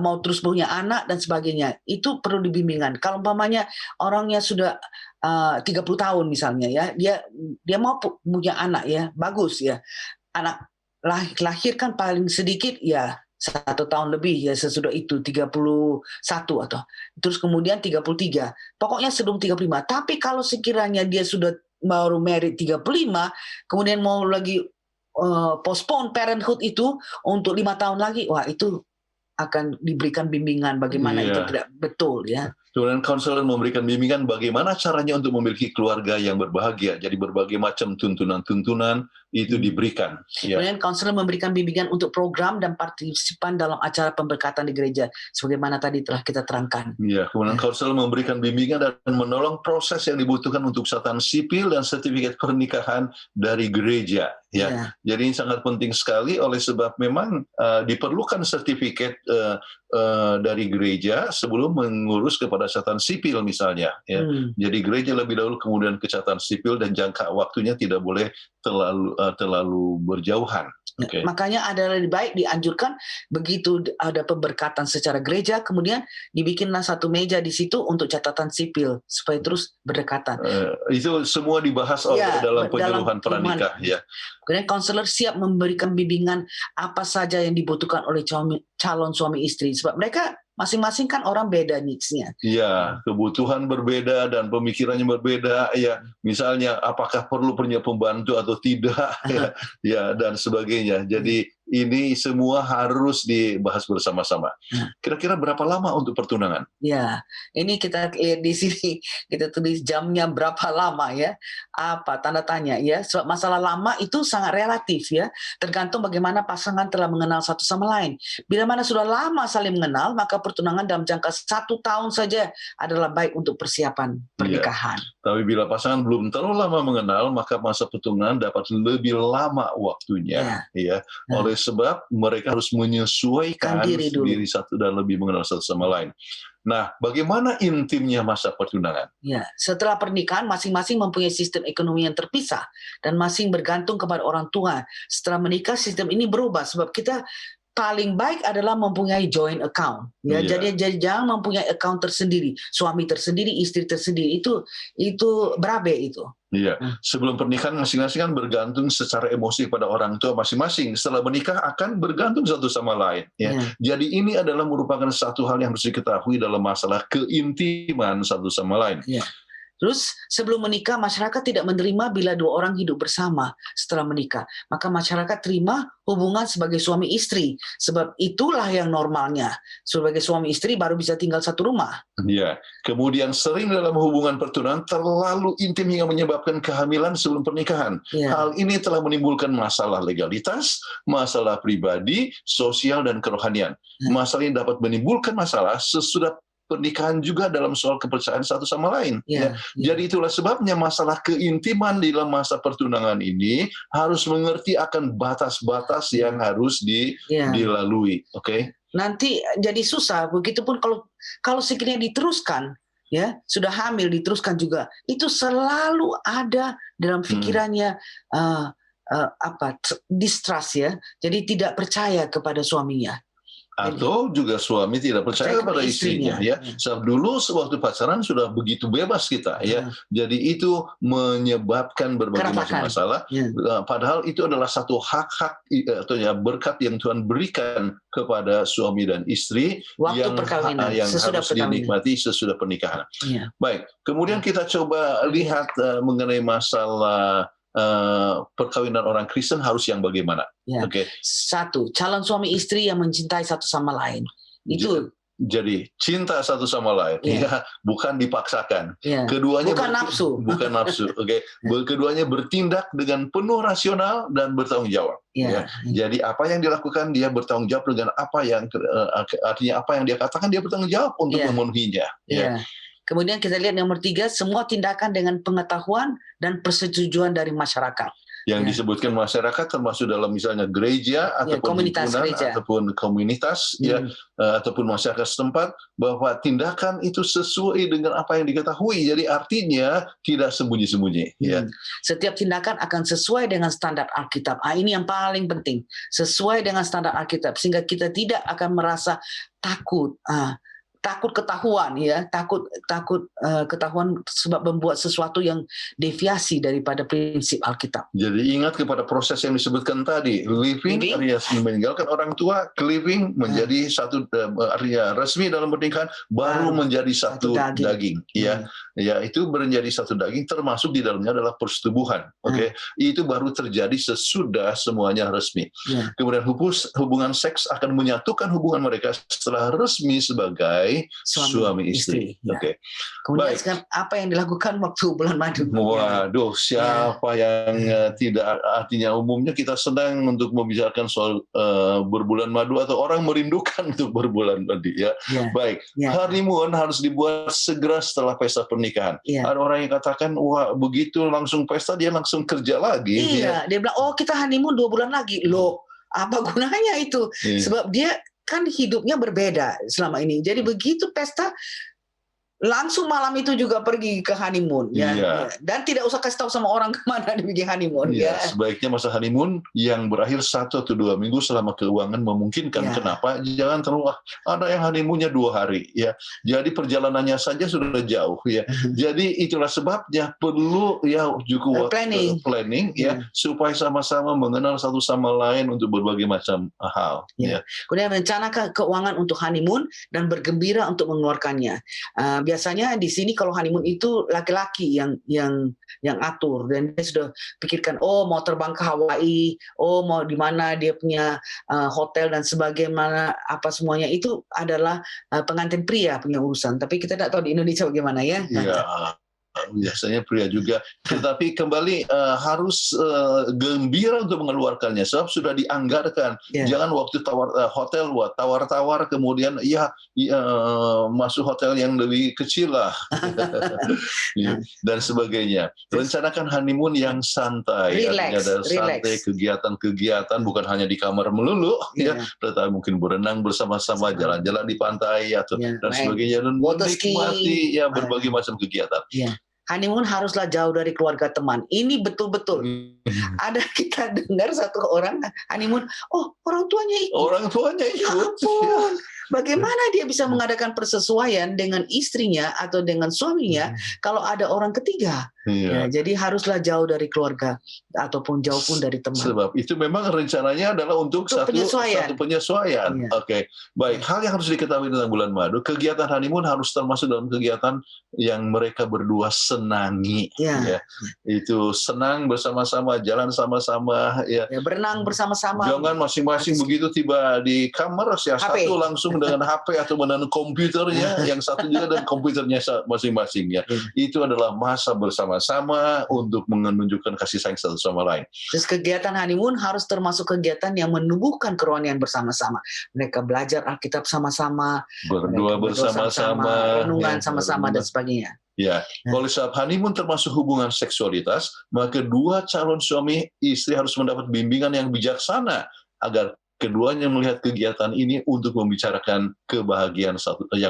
mau terus punya anak dan sebagainya. Itu perlu dibimbingan. Kalau umpamanya orangnya sudah 30 tahun misalnya ya, dia mau punya anak ya, bagus ya. Anak lahir kan paling sedikit ya 1 tahun lebih ya, sesudah itu 31 atau terus kemudian 33. Pokoknya sebelum 35. Tapi kalau sekiranya dia sudah baru married 35, kemudian mau lagi postpone parenthood itu untuk 5 tahun lagi, wah itu akan diberikan bimbingan bagaimana itu tidak betul ya. Kemudian konselor memberikan bimbingan bagaimana caranya untuk memiliki keluarga yang berbahagia. Jadi berbagai macam tuntunan-tuntunan itu diberikan. Kemudian konselor memberikan bimbingan untuk program dan partisipan dalam acara pemberkatan di gereja, sebagaimana tadi telah kita terangkan. Ya, kemudian konselor memberikan bimbingan dan menolong proses yang dibutuhkan untuk catatan sipil dan sertifikat pernikahan dari gereja. Ya, jadi ini sangat penting sekali oleh sebab memang diperlukan sertifikat dari gereja sebelum mengurus kepada catatan sipil misalnya. Ya. Jadi gereja lebih dahulu, kemudian ke catatan sipil, dan jangka waktunya tidak boleh terlalu berjauhan. Okay. Makanya ada lebih baik dianjurkan begitu ada pemberkatan secara gereja, kemudian dibikinlah satu meja di situ untuk catatan sipil supaya terus berdekatan. Itu semua dibahas dalam penyuluhan pranikah. Ya. Kemudian konselor siap memberikan bimbingan apa saja yang dibutuhkan oleh calon suami istri, sebab mereka masing-masing kan orang beda needs-nya. Iya, kebutuhan berbeda dan pemikirannya berbeda. Ya, misalnya apakah perlu punya pembantu atau tidak, ya, dan sebagainya. Jadi ini semua harus dibahas bersama-sama. Kira-kira berapa lama untuk pertunangan? Ya, ini kita lihat di sini, kita tulis jamnya berapa lama ya, apa tanda tanya ya. Sebab masalah lama itu sangat relatif ya, tergantung bagaimana pasangan telah mengenal satu sama lain. Bila mana sudah lama saling mengenal, maka pertunangan dalam jangka 1 tahun saja adalah baik untuk persiapan pernikahan. Tapi bila pasangan belum terlalu lama mengenal, maka masa pertunangan dapat lebih lama waktunya. Ya. Oleh sebab mereka harus menyesuaikan diri satu dan lebih mengenal satu sama lain. Nah, bagaimana intimnya masa pertunangan? Ya, setelah pernikahan masing-masing mempunyai sistem ekonomi yang terpisah dan masing bergantung kepada orang tua. Setelah menikah sistem ini berubah sebab kita paling baik adalah mempunyai joint account. Ya, jadi jangan mempunyai account tersendiri, suami tersendiri, istri tersendiri. Itu berabe itu. Iya, sebelum pernikahan masing-masing kan bergantung secara emosi pada orang tua masing-masing. Setelah menikah akan bergantung satu sama lain. Ya. Jadi ini adalah merupakan satu hal yang harus diketahui dalam masalah keintiman satu sama lain. Terus sebelum menikah masyarakat tidak menerima bila 2 orang hidup bersama setelah menikah. Maka masyarakat terima hubungan sebagai suami istri. Sebab itulah yang normalnya. Sebagai suami istri baru bisa tinggal satu rumah. Ya, kemudian sering dalam hubungan pertunangan terlalu intim hingga menyebabkan kehamilan sebelum pernikahan. Hal ini telah menimbulkan masalah legalitas, masalah pribadi, sosial, dan kerohanian. Masalah ini dapat menimbulkan masalah sesudah pernikahan juga dalam soal kepercayaan satu sama lain. Jadi itulah sebabnya masalah keintiman di dalam masa pertunangan ini harus mengerti akan batas-batas yang harus dilalui. Oke? Nanti jadi susah. Begitupun kalau sekiranya diteruskan, ya sudah hamil diteruskan juga, itu selalu ada dalam pikirannya distrust ya. Jadi tidak percaya kepada suaminya. Atau juga suami tidak percaya kepada istrinya ya. Sebab dulu sewaktu pacaran sudah begitu bebas kita ya. Jadi itu menyebabkan berbagai macam masalah. Padahal itu adalah satu hak-hak atau ya berkat yang Tuhan berikan kepada suami dan istri yang harus dinikmati sesudah pernikahan. Baik, kemudian kita coba lihat mengenai masalah perkawinan orang Kristen harus yang bagaimana? Satu, calon suami istri yang mencintai satu sama lain. Itu jadi cinta satu sama lain, bukan dipaksakan. Keduanya bukan nafsu. Bukan nafsu. Keduanya bertindak dengan penuh rasional dan bertanggung jawab. Jadi apa yang dilakukan dia bertanggung jawab dengan apa yang artinya apa yang dia katakan dia bertanggung jawab untuk memenuhinya. Kemudian kita lihat nomor 3, semua tindakan dengan pengetahuan dan persetujuan dari masyarakat. Yang disebutkan masyarakat termasuk dalam misalnya gereja ataupun himpunan ataupun komunitas ataupun masyarakat setempat, bahwa tindakan itu sesuai dengan apa yang diketahui. Jadi artinya tidak sembunyi-sembunyi. Setiap tindakan akan sesuai dengan standar Alkitab. Ini yang paling penting. Sesuai dengan standar Alkitab sehingga kita tidak akan merasa takut. Takut ketahuan ya, takut ketahuan sebab membuat sesuatu yang deviasi daripada prinsip Alkitab. Jadi ingat kepada proses yang disebutkan tadi, living alias meninggalkan orang tua, cleaving menjadi satu artinya resmi dalam pernikahan, baru menjadi satu daging. Ya, itu menjadi satu daging, termasuk di dalamnya adalah persetubuhan. Itu baru terjadi sesudah semuanya resmi. Kemudian hubungan seks akan menyatukan hubungan mereka setelah resmi sebagai suami istri. Kemudian sekarang apa yang dilakukan waktu bulan madu? Waduh, siapa yang tidak, artinya umumnya kita sedang untuk membicarakan soal berbulan madu atau orang merindukan untuk berbulan madu ya. Baik, honeymoon harus dibuat segera setelah pesta pernikahan. Ada orang yang katakan, wah begitu langsung pesta dia langsung kerja lagi. Dia bilang, oh kita honeymoon 2 bulan lagi. Loh, apa gunanya itu? Sebab dia kan hidupnya berbeda selama ini. Jadi begitu pesta, langsung malam itu juga pergi ke honeymoon dan tidak usah kasih tahu sama orang kemana dia pergi honeymoon. Sebaiknya masa honeymoon yang berakhir 1 atau 2 minggu selama keuangan memungkinkan. Kenapa? Jangan terlalu ada yang honeymoonnya 2 hari ya. Jadi perjalanannya saja sudah jauh ya. Jadi itulah sebabnya perlu juga planning supaya sama-sama mengenal satu sama lain untuk berbagai macam hal. Kemudian rencanakan keuangan untuk honeymoon dan bergembira untuk mengeluarkannya. biasanya di sini kalau honeymoon itu laki-laki yang atur, dan dia sudah pikirkan, oh mau terbang ke Hawaii, oh mau di mana dia punya hotel dan sebagaimana apa semuanya itu adalah pengantin pria punya urusan. Tapi kita tidak tahu di Indonesia bagaimana ya. Ya, biasanya pria juga. Tetapi kembali harus gembira untuk mengeluarkannya, sebab sudah dianggarkan. Ya. Jangan waktu hotel tawar-tawar kemudian masuk hotel yang lebih kecil lah ya, dan sebagainya. Rencanakan honeymoon yang santai, Relax, artinya santai, kegiatan-kegiatan bukan hanya di kamar melulu ya, tetapi mungkin berenang bersama-sama, jalan-jalan di pantai atau dan sebagainya, dan Water menikmati ya berbagai macam kegiatan. Ya. Honeymoon haruslah jauh dari keluarga teman. Ini betul-betul. Ada kita dengar satu orang honeymoon, oh orang tuanya ikut. Orang tuanya Ya ikut. ampun. Bagaimana dia bisa mengadakan persesuaian dengan istrinya atau dengan suaminya kalau ada orang ketiga? Iya. Ya, jadi haruslah jauh dari keluarga ataupun jauh pun dari teman. Sebab itu memang rencananya adalah untuk satu penyesuaian. Iya. Oke, baik. Hal yang harus diketahui tentang bulan madu, kegiatan honeymoon harus termasuk dalam kegiatan yang mereka berdua senangi. Ya. Ya. Itu senang bersama-sama, jalan sama-sama. Ya. Ya, berenang bersama-sama. Jangan masing-masing begitu tiba di kamar, yang HP. satu langsung dengan HP atau dengan komputernya, yang satu juga dengan komputernya masing-masing. Ya. Itu adalah masa bersama-sama untuk menunjukkan kasih sayang satu sama lain. Terus kegiatan honeymoon harus termasuk kegiatan yang menumbuhkan kerohanian bersama-sama. Mereka belajar Alkitab sama-sama, Berdua bersama-sama, renungan sama-sama dan sebagainya. Ya, oleh sebab honeymoon termasuk hubungan seksualitas, maka kedua calon suami istri harus mendapat bimbingan yang bijaksana agar keduanya melihat kegiatan ini untuk membicarakan kebahagiaan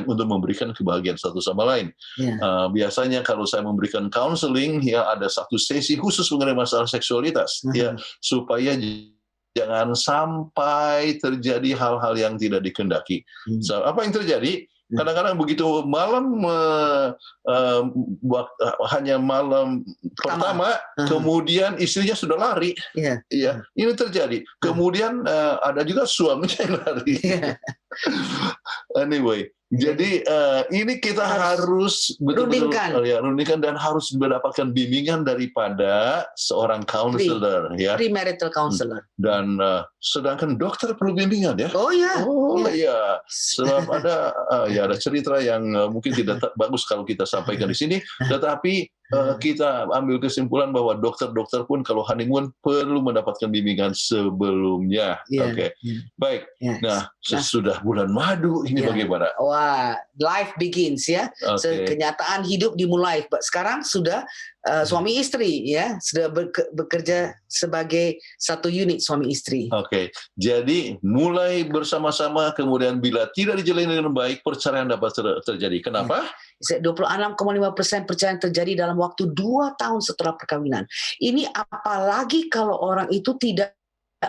untuk memberikan kebahagiaan satu sama lain. Ya. Biasanya kalau saya memberikan counseling, ya ada satu sesi khusus mengenai masalah seksualitas, ya supaya jangan sampai terjadi hal-hal yang tidak dikehendaki. So, apa yang terjadi? Kadang-kadang begitu malam hanya malam pertama, kemudian istrinya sudah lari. Iya. Ya, ini terjadi. Kemudian ada juga suaminya yang lari. Anyway, jadi ini kita harus betul-betul rundingkan dan harus mendapatkan bimbingan daripada seorang counselor, ya. Premarital counselor. Dan sedangkan dokter perlu bimbingan, ya. Oh ya. Ya. Sebab ada cerita yang mungkin tidak bagus kalau kita sampaikan di sini, tetapi kita ambil kesimpulan bahwa dokter-dokter pun kalau honeymoon perlu mendapatkan bimbingan sebelumnya. Oke. Baik. Nah, sesudah bulan madu ini bagaimana? Wah, life begins ya. Kenyataan hidup dimulai. Sekarang sudah suami istri ya, sudah bekerja sebagai satu unit suami istri. Oke. Jadi mulai bersama-sama, kemudian bila tidak dijalani dengan baik, perceraian dapat terjadi. Kenapa? 26,5% perceraian terjadi dalam waktu 2 tahun setelah perkawinan. Ini apalagi kalau orang itu tidak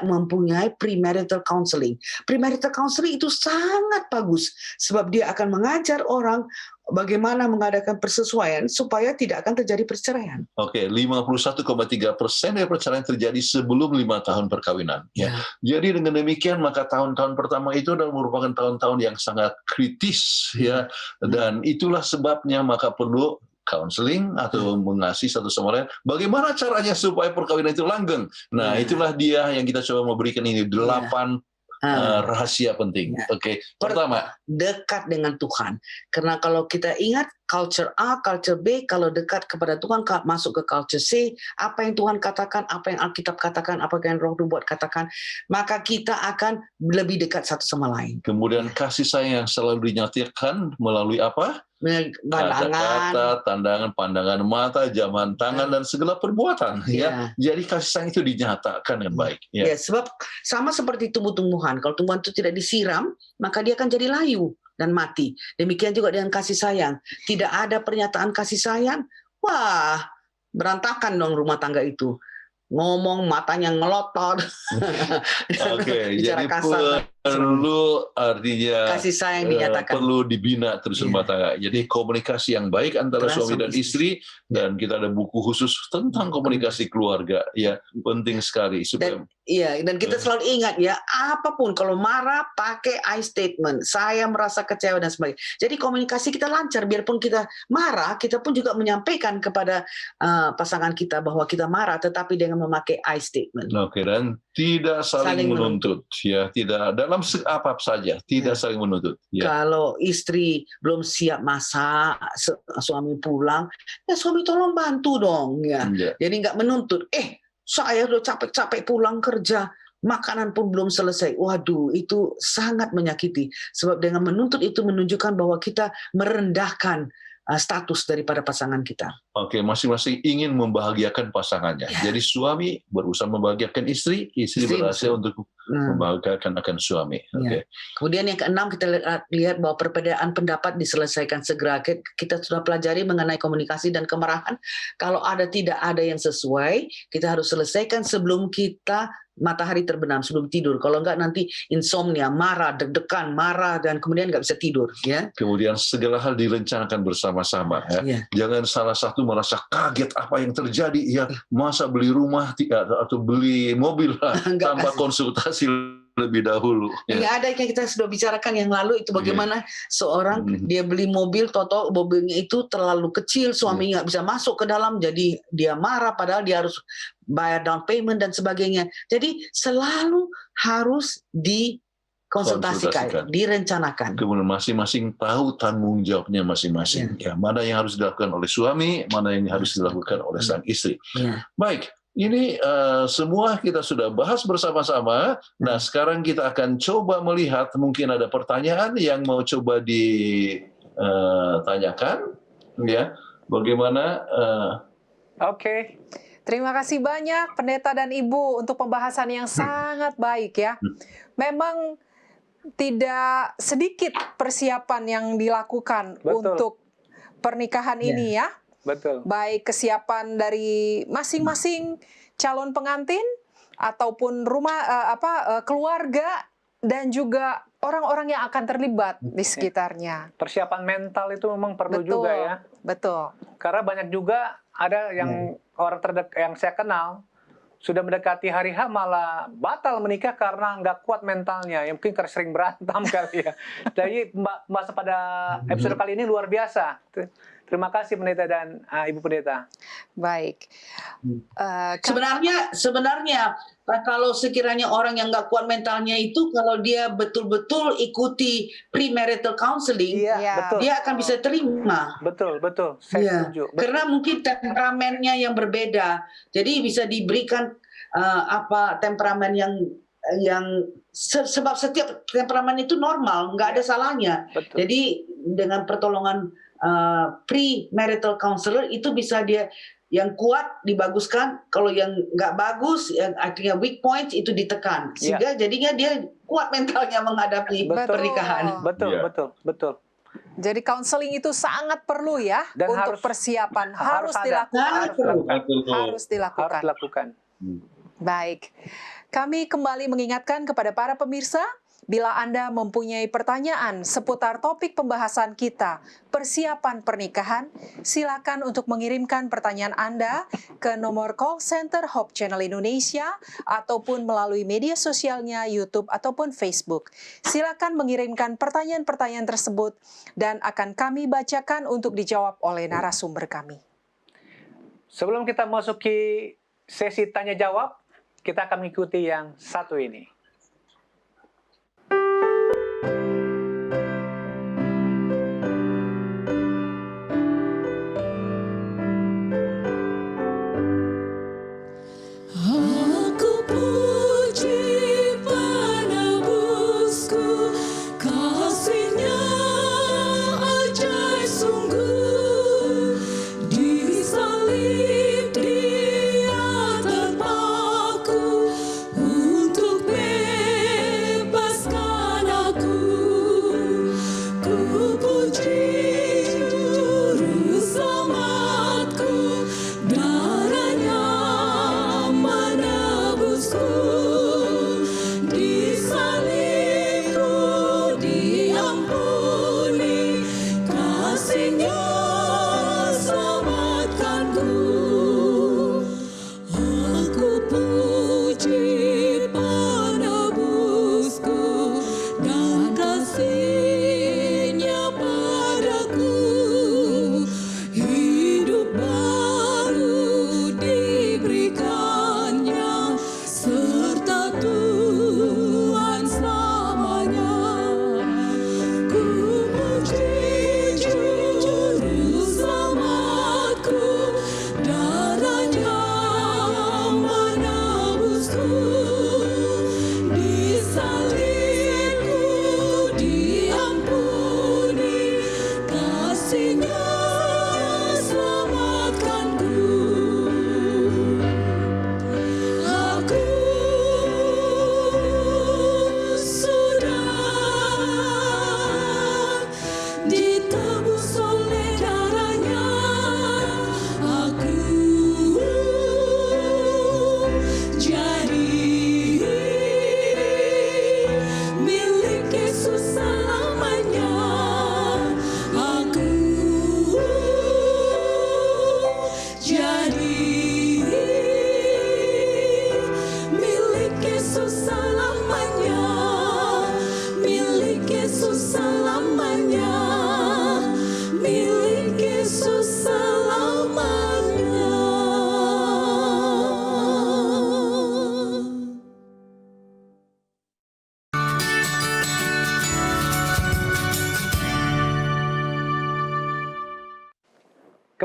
mempunyai premarital counseling. Premarital counseling itu sangat bagus sebab dia akan mengajar orang bagaimana mengadakan persesuaian supaya tidak akan terjadi perceraian. Oke, 51,3% dari perceraian terjadi sebelum 5 tahun perkawinan. Ya. Jadi dengan demikian maka tahun-tahun pertama itu adalah merupakan tahun-tahun yang sangat kritis, ya. Dan itulah sebabnya maka perlu counseling atau mengasihi satu sama lain. Bagaimana caranya supaya perkawinan itu langgeng? Nah, itulah dia yang kita coba memberikan ini 8 rahasia penting. Oke. Pertama, dekat dengan Tuhan. Karena kalau kita ingat culture A, culture B, kalau dekat kepada Tuhan masuk ke culture C, apa yang Tuhan katakan, apa yang Alkitab katakan, apa yang Roh buat katakan, maka kita akan lebih dekat satu sama lain. Kemudian kasih sayang yang selalu dinyatakan melalui apa? Kata-kata, pandangan mata, jaman tangan, dan segala perbuatan. Ya. Jadi kasih sayang itu dinyatakan dengan baik. Ya, sebab sama seperti tumbuh-tumbuhan. Kalau tumbuhan itu tidak disiram, maka dia akan jadi layu dan mati. Demikian juga dengan kasih sayang. Tidak ada pernyataan kasih sayang, wah berantakan dong rumah tangga itu. Ngomong matanya ngelotot, Oke, bicara jadi kasar. perlu artinya Kasih sayang dinyatakan. perlu dibina terus rumah tangga. Jadi komunikasi yang baik antara suami dan istri, dan kita ada buku khusus tentang komunikasi keluarga. Ya, penting sekali supaya Dan kita selalu ingat ya, apapun kalau marah pakai I statement. Saya merasa kecewa dan sebagainya. Jadi komunikasi kita lancar, biarpun kita marah, kita pun juga menyampaikan kepada pasangan kita bahwa kita marah, tetapi dengan memakai I statement. Oke, dan tidak saling menuntut. Ya, tidak dalam apa saja, tidak saling menuntut. Ya. Kalau istri belum siap masak, suami pulang, ya suami tolong bantu dong, ya. Jadi nggak menuntut. Saya udah capek-capek pulang kerja, makanan pun belum selesai. Waduh, itu sangat menyakiti. Sebab dengan menuntut itu menunjukkan bahwa kita merendahkan status daripada pasangan kita. Oke, masing-masing ingin membahagiakan pasangannya. Jadi suami berusaha membahagiakan istri berhasil untuk membahagiakan akan suami. Oke. Kemudian yang keenam, kita lihat bahwa perbedaan pendapat diselesaikan segera. Kita sudah pelajari mengenai komunikasi dan kemarahan. Kalau tidak ada yang sesuai, kita harus selesaikan sebelum kita matahari terbenam, sebelum tidur. Kalau enggak nanti insomnia, marah, deg-degan, marah, dan kemudian nggak bisa tidur. Ya. Kemudian segala hal direncanakan bersama-sama. Ya. Jangan salah satu merasa kaget apa yang terjadi. Ya, masa beli rumah atau beli mobil tanpa konsultasi lebih dahulu. Ya. Ada yang kita sudah bicarakan yang lalu itu bagaimana seorang dia beli mobil, toto mobilnya itu terlalu kecil, suami nggak bisa masuk ke dalam, jadi dia marah padahal dia harus bayar down payment dan sebagainya. Jadi selalu harus dikonsultasikan, direncanakan. Kemudian masing-masing tahu tanggung jawabnya masing-masing. Ya, mana yang harus dilakukan oleh suami, mana yang harus dilakukan oleh sang istri. Baik. Ini semua kita sudah bahas bersama-sama. Nah, sekarang kita akan coba melihat, mungkin ada pertanyaan yang mau coba ditanyakan, ya. Bagaimana? Oke. Terima kasih banyak Pendeta dan Ibu untuk pembahasan yang sangat baik ya. Memang tidak sedikit persiapan yang dilakukan untuk pernikahan ini ya. Betul. Baik kesiapan dari masing-masing calon pengantin ataupun keluarga dan juga orang-orang yang akan terlibat di sekitarnya. Persiapan mental itu memang perlu juga ya. Betul. Karena banyak juga ada yang orang terdekat yang saya kenal sudah mendekati hari H malah batal menikah karena nggak kuat mentalnya. Ya, mungkin karena sering berantem kali ya. Jadi bahasa pada episode kali ini luar biasa. Terima kasih Pendeta dan Ibu Pendeta. Baik. Sebenarnya kalau sekiranya orang yang nggak kuat mentalnya itu, kalau dia betul-betul ikuti premarital counseling, betul. dia akan bisa terima. Betul. Saya setuju. Betul. Karena mungkin temperamennya yang berbeda, jadi bisa diberikan temperamen yang sebab setiap temperamen itu normal, nggak ada salahnya. Betul. Jadi dengan pertolongan premarital counselor itu bisa dia yang kuat dibaguskan, kalau yang nggak bagus, yang artinya weak points itu ditekan, sehingga jadinya dia kuat mentalnya menghadapi pernikahan. Betul. Jadi counseling itu sangat perlu ya. Dan untuk persiapan harus dilakukan. Baik, kami kembali mengingatkan kepada para pemirsa, bila Anda mempunyai pertanyaan seputar topik pembahasan kita, persiapan pernikahan, silakan untuk mengirimkan pertanyaan Anda ke nomor call center Hope Channel Indonesia ataupun melalui media sosialnya YouTube ataupun Facebook. Silakan mengirimkan pertanyaan-pertanyaan tersebut dan akan kami bacakan untuk dijawab oleh narasumber kami. Sebelum kita masuki sesi tanya jawab, kita akan mengikuti yang satu ini. Untuk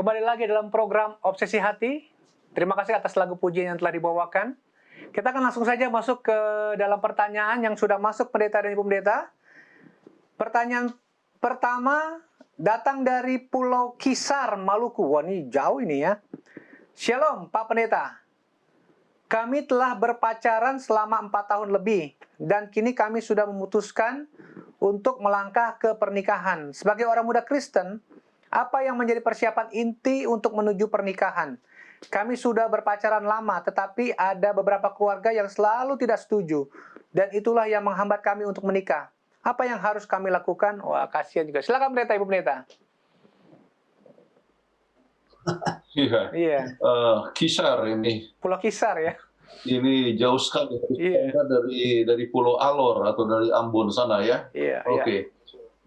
Kembali lagi dalam program Obsesi Hati. Terima kasih atas lagu pujian yang telah dibawakan. Kita akan langsung saja masuk ke dalam pertanyaan yang sudah masuk pendeta dan ibu pendeta. Pertanyaan pertama datang dari Pulau Kisar, Maluku. Wah, ini jauh ini ya. Shalom, Pak Pendeta. Kami telah berpacaran selama 4 tahun lebih, dan kini kami sudah memutuskan untuk melangkah ke pernikahan. Sebagai orang muda Kristen, apa yang menjadi persiapan inti untuk menuju pernikahan? Kami sudah berpacaran lama, tetapi ada beberapa keluarga yang selalu tidak setuju, dan itulah yang menghambat kami untuk menikah. Apa yang harus kami lakukan? Wah, kasihan juga. Silakan pendeta, ibu pendeta. Iya. Kisar ini. Pulau Kisar ya. Ini jauh sekali dari Pulau Alor atau dari Ambon sana ya. Iya. Oke.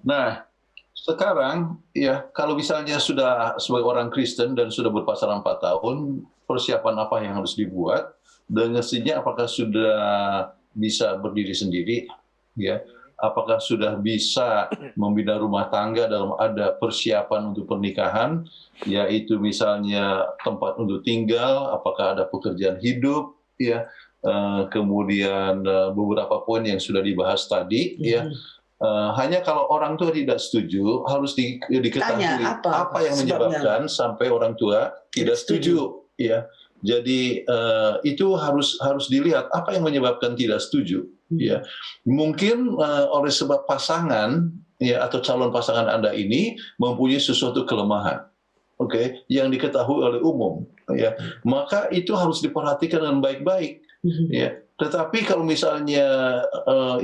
Nah, sekarang ya kalau misalnya sudah sebagai orang Kristen dan sudah berpacaran 4 tahun, persiapan apa yang harus dibuat? Dan mestinya apakah sudah bisa berdiri sendiri? Ya, apakah sudah bisa membina rumah tangga dalam ada persiapan untuk pernikahan, yaitu misalnya tempat untuk tinggal, apakah ada pekerjaan hidup, ya, kemudian beberapa poin yang sudah dibahas tadi, ya. Hanya kalau orang tua tidak setuju, harus diketahui apa yang menyebabkan sampai orang tua tidak setuju, ya. Jadi itu harus dilihat apa yang menyebabkan tidak setuju, ya. Mungkin oleh sebab pasangan, ya, atau calon pasangan Anda ini mempunyai sesuatu kelemahan, oke, yang diketahui oleh umum, ya. Maka itu harus diperhatikan dengan baik-baik, ya. Tetapi kalau misalnya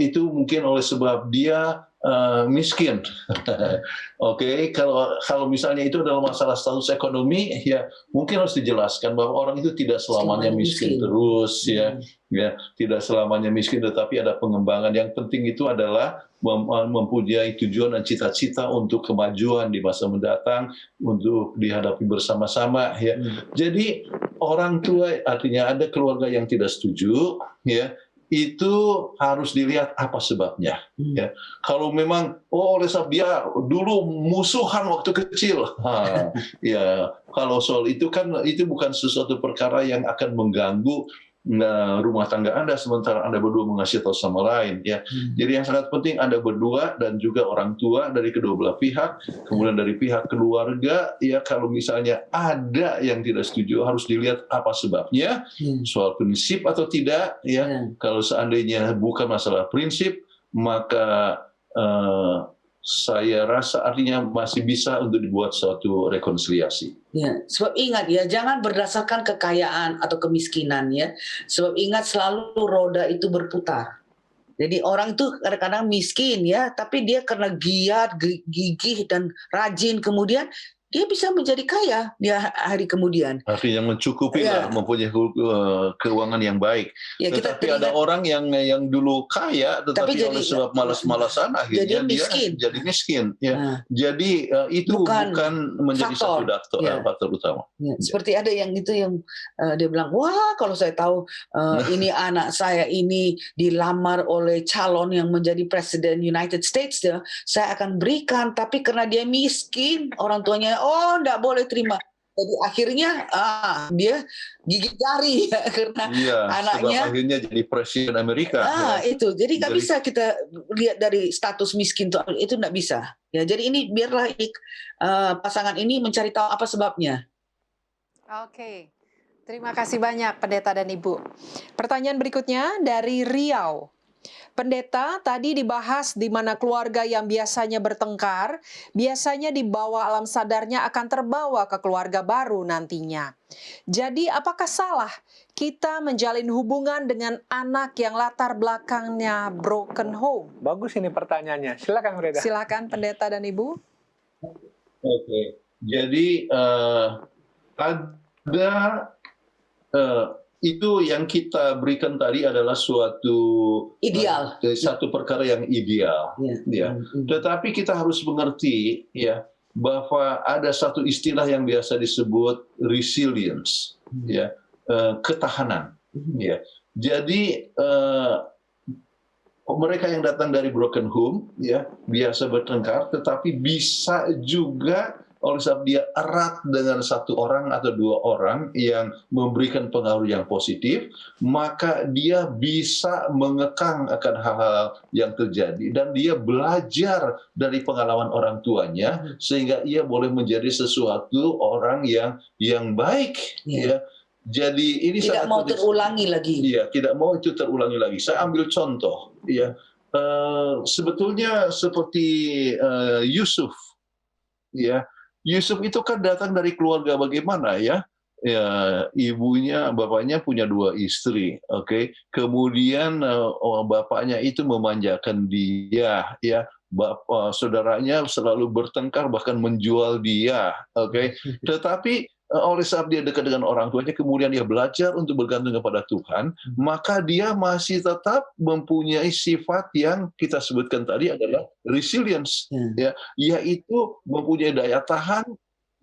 itu mungkin oleh sebab dia miskin, oke, kalau misalnya itu adalah masalah status ekonomi, ya mungkin harus dijelaskan bahwa orang itu tidak selamanya miskin terus, ya, tidak selamanya miskin, tetapi ada pengembangan. Yang penting itu adalah mempunyai tujuan dan cita-cita untuk kemajuan di masa mendatang, untuk dihadapi bersama-sama, ya. Jadi orang tua, artinya ada keluarga yang tidak setuju, ya, itu harus dilihat apa sebabnya, ya. Kalau memang oleh sebab dia dulu musuhan waktu kecil, ya, kalau soal itu kan itu bukan sesuatu perkara yang akan mengganggu rumah tangga Anda sementara Anda berdua mengasihi satu sama lain, ya. Jadi yang sangat penting Anda berdua dan juga orang tua dari kedua belah pihak, kemudian dari pihak keluarga, ya, kalau misalnya ada yang tidak setuju harus dilihat apa sebabnya, soal prinsip atau tidak, ya. Kalau seandainya bukan masalah prinsip, maka saya rasa artinya masih bisa untuk dibuat suatu rekonsiliasi. Ya, sebab ingat ya, jangan berdasarkan kekayaan atau kemiskinan ya. Sebab ingat selalu roda itu berputar. Jadi orang itu kadang-kadang miskin ya, tapi dia karena giat, gigih dan rajin, kemudian dia bisa menjadi kaya di hari kemudian. Artinya mencukupi lah, mempunyai keuangan yang baik. Ya, tetapi ada orang yang dulu kaya, tetapi oleh sebab malas-malasan akhirnya dia jadi miskin. Ya. Jadi itu bukan menjadi satu faktor utama. Ya, seperti ada yang itu yang dia bilang, wah kalau saya tahu ini anak saya ini dilamar oleh calon yang menjadi presiden United States, ya, saya akan berikan, tapi karena dia miskin, orang tuanya enggak boleh terima. Jadi akhirnya dia gigit jari ya, karena anaknya sebab akhirnya jadi presiden Amerika. Itu. Jadi nggak bisa kita lihat dari status miskin itu nggak bisa. Ya, jadi ini biarlah pasangan ini mencari tahu apa sebabnya. Oke. Terima kasih banyak Pendeta dan Ibu. Pertanyaan berikutnya dari Riau. Pendeta, tadi dibahas di mana keluarga yang biasanya bertengkar, biasanya di bawah alam sadarnya akan terbawa ke keluarga baru nantinya. Jadi apakah salah kita menjalin hubungan dengan anak yang latar belakangnya broken home? Bagus ini pertanyaannya. Silakan Pendeta. Silakan Pendeta dan Ibu. Oke. Jadi ada itu yang kita berikan tadi adalah suatu ideal, satu perkara yang ideal, ya. Tetapi kita harus mengerti, ya, bahwa ada satu istilah yang biasa disebut resilience, ya, ketahanan, ya. Jadi mereka yang datang dari broken home, ya, biasa bertengkar, tetapi bisa juga oleh sebab dia erat dengan satu orang atau dua orang yang memberikan pengaruh yang positif, maka dia bisa mengekang akan hal-hal yang terjadi dan dia belajar dari pengalaman orang tuanya sehingga ia boleh menjadi sesuatu orang yang baik, ya. Jadi ini Tidak sangat mau penting. terulangi lagi. Iya, tidak mau itu terulangi lagi. Saya ambil contoh, ya. Sebetulnya seperti Yusuf, ya. Yusuf itu kan datang dari keluarga bagaimana, ya? Ya, ibunya, bapaknya punya 2 istri, oke. Kemudian bapaknya itu memanjakan dia, ya. Saudaranya selalu bertengkar bahkan menjual dia, oke. Tetapi oleh sebab dia dekat dengan orang tuanya, kemudian dia belajar untuk bergantung kepada Tuhan, maka dia masih tetap mempunyai sifat yang kita sebutkan tadi adalah resilience, ya, yaitu mempunyai daya tahan,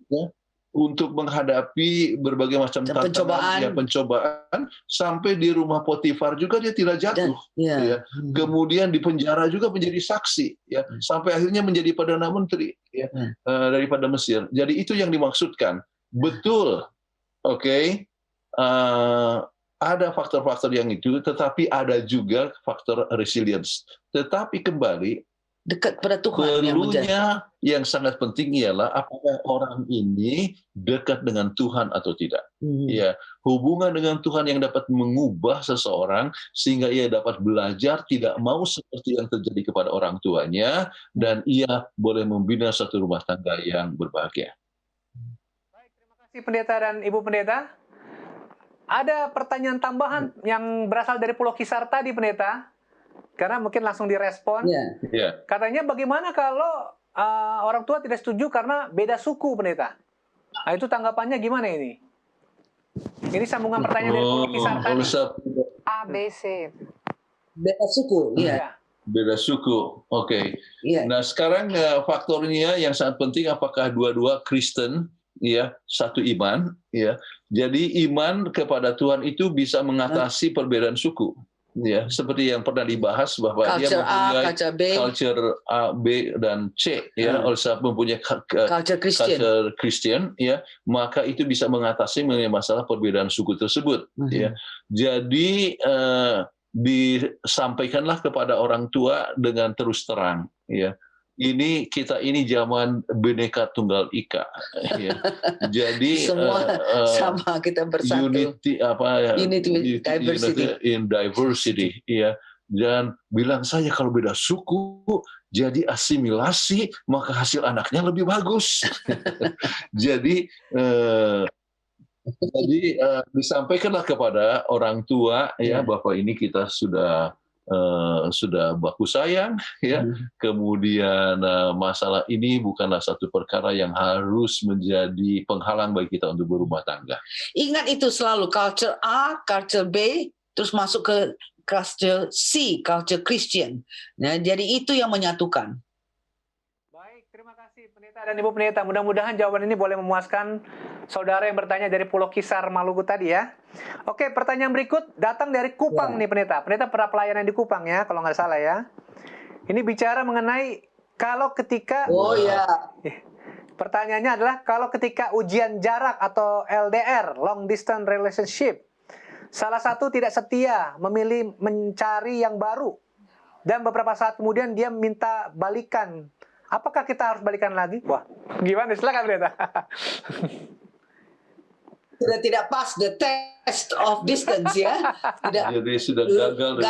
ya, untuk menghadapi berbagai macam tantangan, pencobaan, sampai di rumah Potifar juga dia tidak jatuh, ya. Kemudian di penjara juga menjadi saksi, ya, sampai akhirnya menjadi perdana menteri, ya, daripada Mesir. Jadi itu yang dimaksudkan. Betul, oke. Ada faktor-faktor yang itu, tetapi ada juga faktor resilience. Tetapi kembali, Dekat pada Tuhan perlunya yang sangat penting ialah apakah orang ini dekat dengan Tuhan atau tidak. Ya, hubungan dengan Tuhan yang dapat mengubah seseorang sehingga ia dapat belajar tidak mau seperti yang terjadi kepada orang tuanya dan ia boleh membina satu rumah tangga yang berbahagia. Baik, terima kasih Pendeta dan Ibu Pendeta. Ada pertanyaan tambahan yang berasal dari Pulau Kisar tadi, Pendeta? Karena mungkin langsung direspon. Yeah. Katanya bagaimana kalau orang tua tidak setuju karena beda suku, Pendeta? Nah, itu tanggapannya gimana ini? Ini sambungan pertanyaan dari Pulau Kisar tadi. A, B, C. Beda suku, Iya. Beda suku, oke. Nah sekarang faktornya yang sangat penting apakah dua-dua Kristen, ya, satu iman, ya. Jadi iman kepada Tuhan itu bisa mengatasi perbedaan suku. Ya, seperti yang pernah dibahas bahwa dia mempunyai culture A, B, dan C, ya, oleh sebab mempunyai culture Christian, ya, maka itu bisa mengatasi mengenai masalah perbedaan suku tersebut, ya. Jadi disampaikanlah kepada orang tua dengan terus terang, ya. Ini zaman Bhinneka Tunggal Ika, ya. Jadi semua sama, kita bersatu. Unity in diversity, ya. Dan bilang saya kalau beda suku jadi asimilasi maka hasil anaknya lebih bagus. Jadi disampaikanlah kepada orang tua, ya, bahwa ini kita sudah baku sayang, ya. Kemudian masalah ini bukanlah satu perkara yang harus menjadi penghalang bagi kita untuk berumah tangga. Ingat itu selalu, culture A, culture B, terus masuk ke culture C, culture Christian. Nah, jadi itu yang menyatukan. Baik, terima kasih Pendeta dan Ibu Pendeta. Mudah-mudahan jawaban ini boleh memuaskan saudara yang bertanya dari Pulau Kisar, Maluku tadi, ya. Oke, pertanyaan berikut datang dari Kupang nih, Pendeta. Pendeta pernah pelayanan di Kupang, ya, kalau nggak salah, ya. Ini bicara mengenai kalau ketika... Pertanyaannya adalah kalau ketika ujian jarak atau LDR, long distance relationship, salah satu tidak setia, memilih mencari yang baru, dan beberapa saat kemudian dia minta balikan. Apakah kita harus balikan lagi? Wah, gimana? Silakan, Pendeta. Sudah tidak pas the test of distance, ya. Jadi sudah gagal.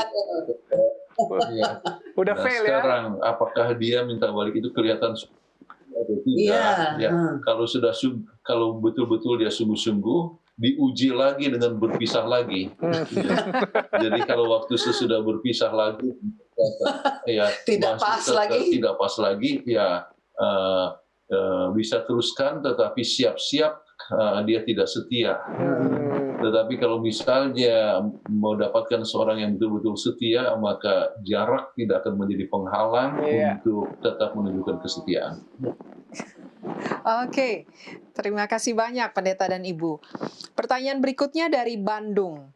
Udah fail, sekarang, ya. Apakah dia minta balik itu kelihatan atau tidak? Ya. Kalau betul-betul dia sungguh-sungguh, diuji lagi dengan berpisah lagi. Jadi kalau waktu sesudah berpisah lagi, ya tidak pas lagi, ya bisa teruskan, tetapi siap-siap dia tidak setia. Tetapi kalau misalnya mau dapatkan seorang yang betul-betul setia, maka jarak tidak akan menjadi penghalang untuk tetap menunjukkan kesetiaan. Oke, terima kasih banyak Pendeta dan Ibu. Pertanyaan berikutnya dari Bandung.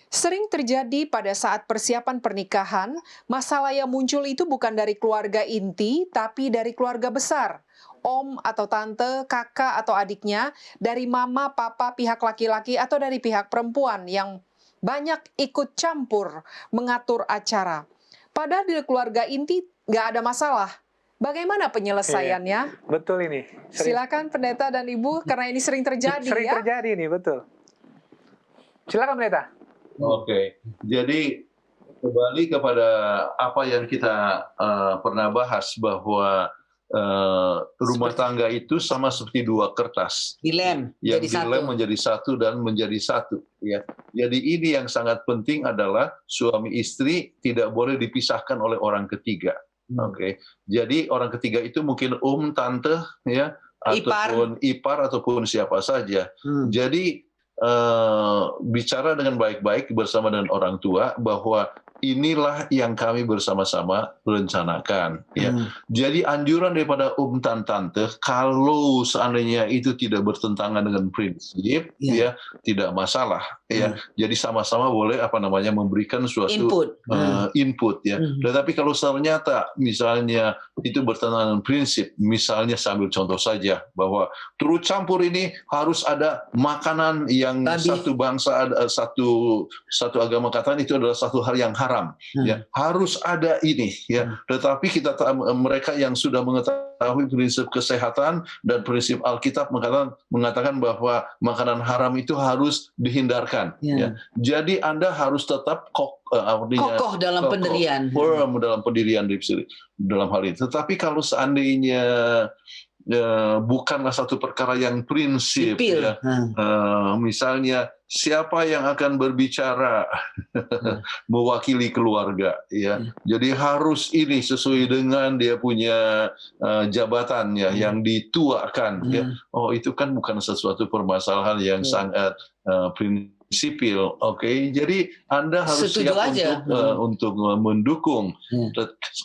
Sering terjadi pada saat persiapan pernikahan, masalah yang muncul itu bukan dari keluarga inti, tapi dari keluarga besar. Om atau tante, kakak atau adiknya, dari mama, papa, pihak laki-laki, atau dari pihak perempuan yang banyak ikut campur mengatur acara. Padahal di keluarga inti nggak ada masalah. Bagaimana penyelesaiannya? Betul ini. Silakan pendeta dan ibu, karena ini sering terjadi Sering ya. terjadi ini, betul. Silakan pendeta. Oke, jadi kembali kepada apa yang kita pernah bahas bahwa rumah tangga itu sama seperti dua kertas Dilem yang jadi dilem satu. menjadi satu dan menjadi satu. Ya, jadi ini yang sangat penting adalah suami istri tidak boleh dipisahkan oleh orang ketiga. Oke, jadi orang ketiga itu mungkin tante, ya, ataupun ipar ataupun siapa saja. Jadi bicara dengan baik-baik bersama dengan orang tua bahwa inilah yang kami bersama-sama rencanakan. Ya. Jadi anjuran daripada dan tante, kalau seandainya itu tidak bertentangan dengan prinsip, ya tidak masalah. Ya. Jadi sama-sama boleh memberikan suatu input. Ya. Tetapi kalau ternyata misalnya itu bertentangan dengan prinsip, misalnya sambil contoh saja bahwa turut campur ini harus ada makanan yang satu bangsa, satu agama katakan itu adalah satu hal yang haram, ya harus ada ini, ya. Tetapi mereka yang sudah mengetahui prinsip kesehatan dan prinsip Alkitab mengatakan bahwa makanan haram itu harus dihindarkan. Ya. Jadi Anda harus tetap kokoh dalam pendirian, firm dalam pendirian dalam hal itu. Tetapi kalau seandainya bukanlah satu perkara yang prinsip, ya. Misalnya siapa yang akan berbicara mewakili keluarga, ya. Jadi harus ini sesuai dengan dia punya jabatannya yang dituakan, ya. Oh, itu kan bukan sesuatu permasalahan yang sangat prinsipil. Oke. Jadi Anda harus siap untuk mendukung.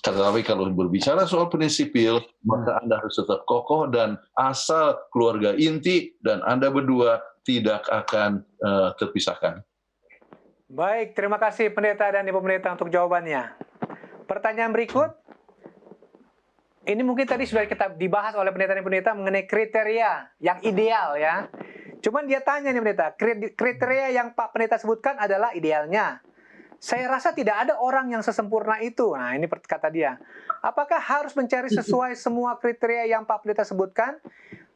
Tetapi kalau berbicara soal prinsipil, maka Anda harus tetap kokoh dan asal keluarga inti dan Anda berdua tidak akan terpisahkan. Baik, terima kasih pendeta dan ibu pendeta untuk jawabannya. Pertanyaan berikut, ini mungkin tadi sudah kita dibahas oleh pendeta dan ibu pendeta mengenai kriteria yang ideal, ya. Cuman dia tanya nih pendeta, kriteria yang Pak Pendeta sebutkan adalah idealnya. Saya rasa tidak ada orang yang sesempurna itu. Nah, ini kata dia. Apakah harus mencari sesuai semua kriteria yang Pak Pendeta sebutkan?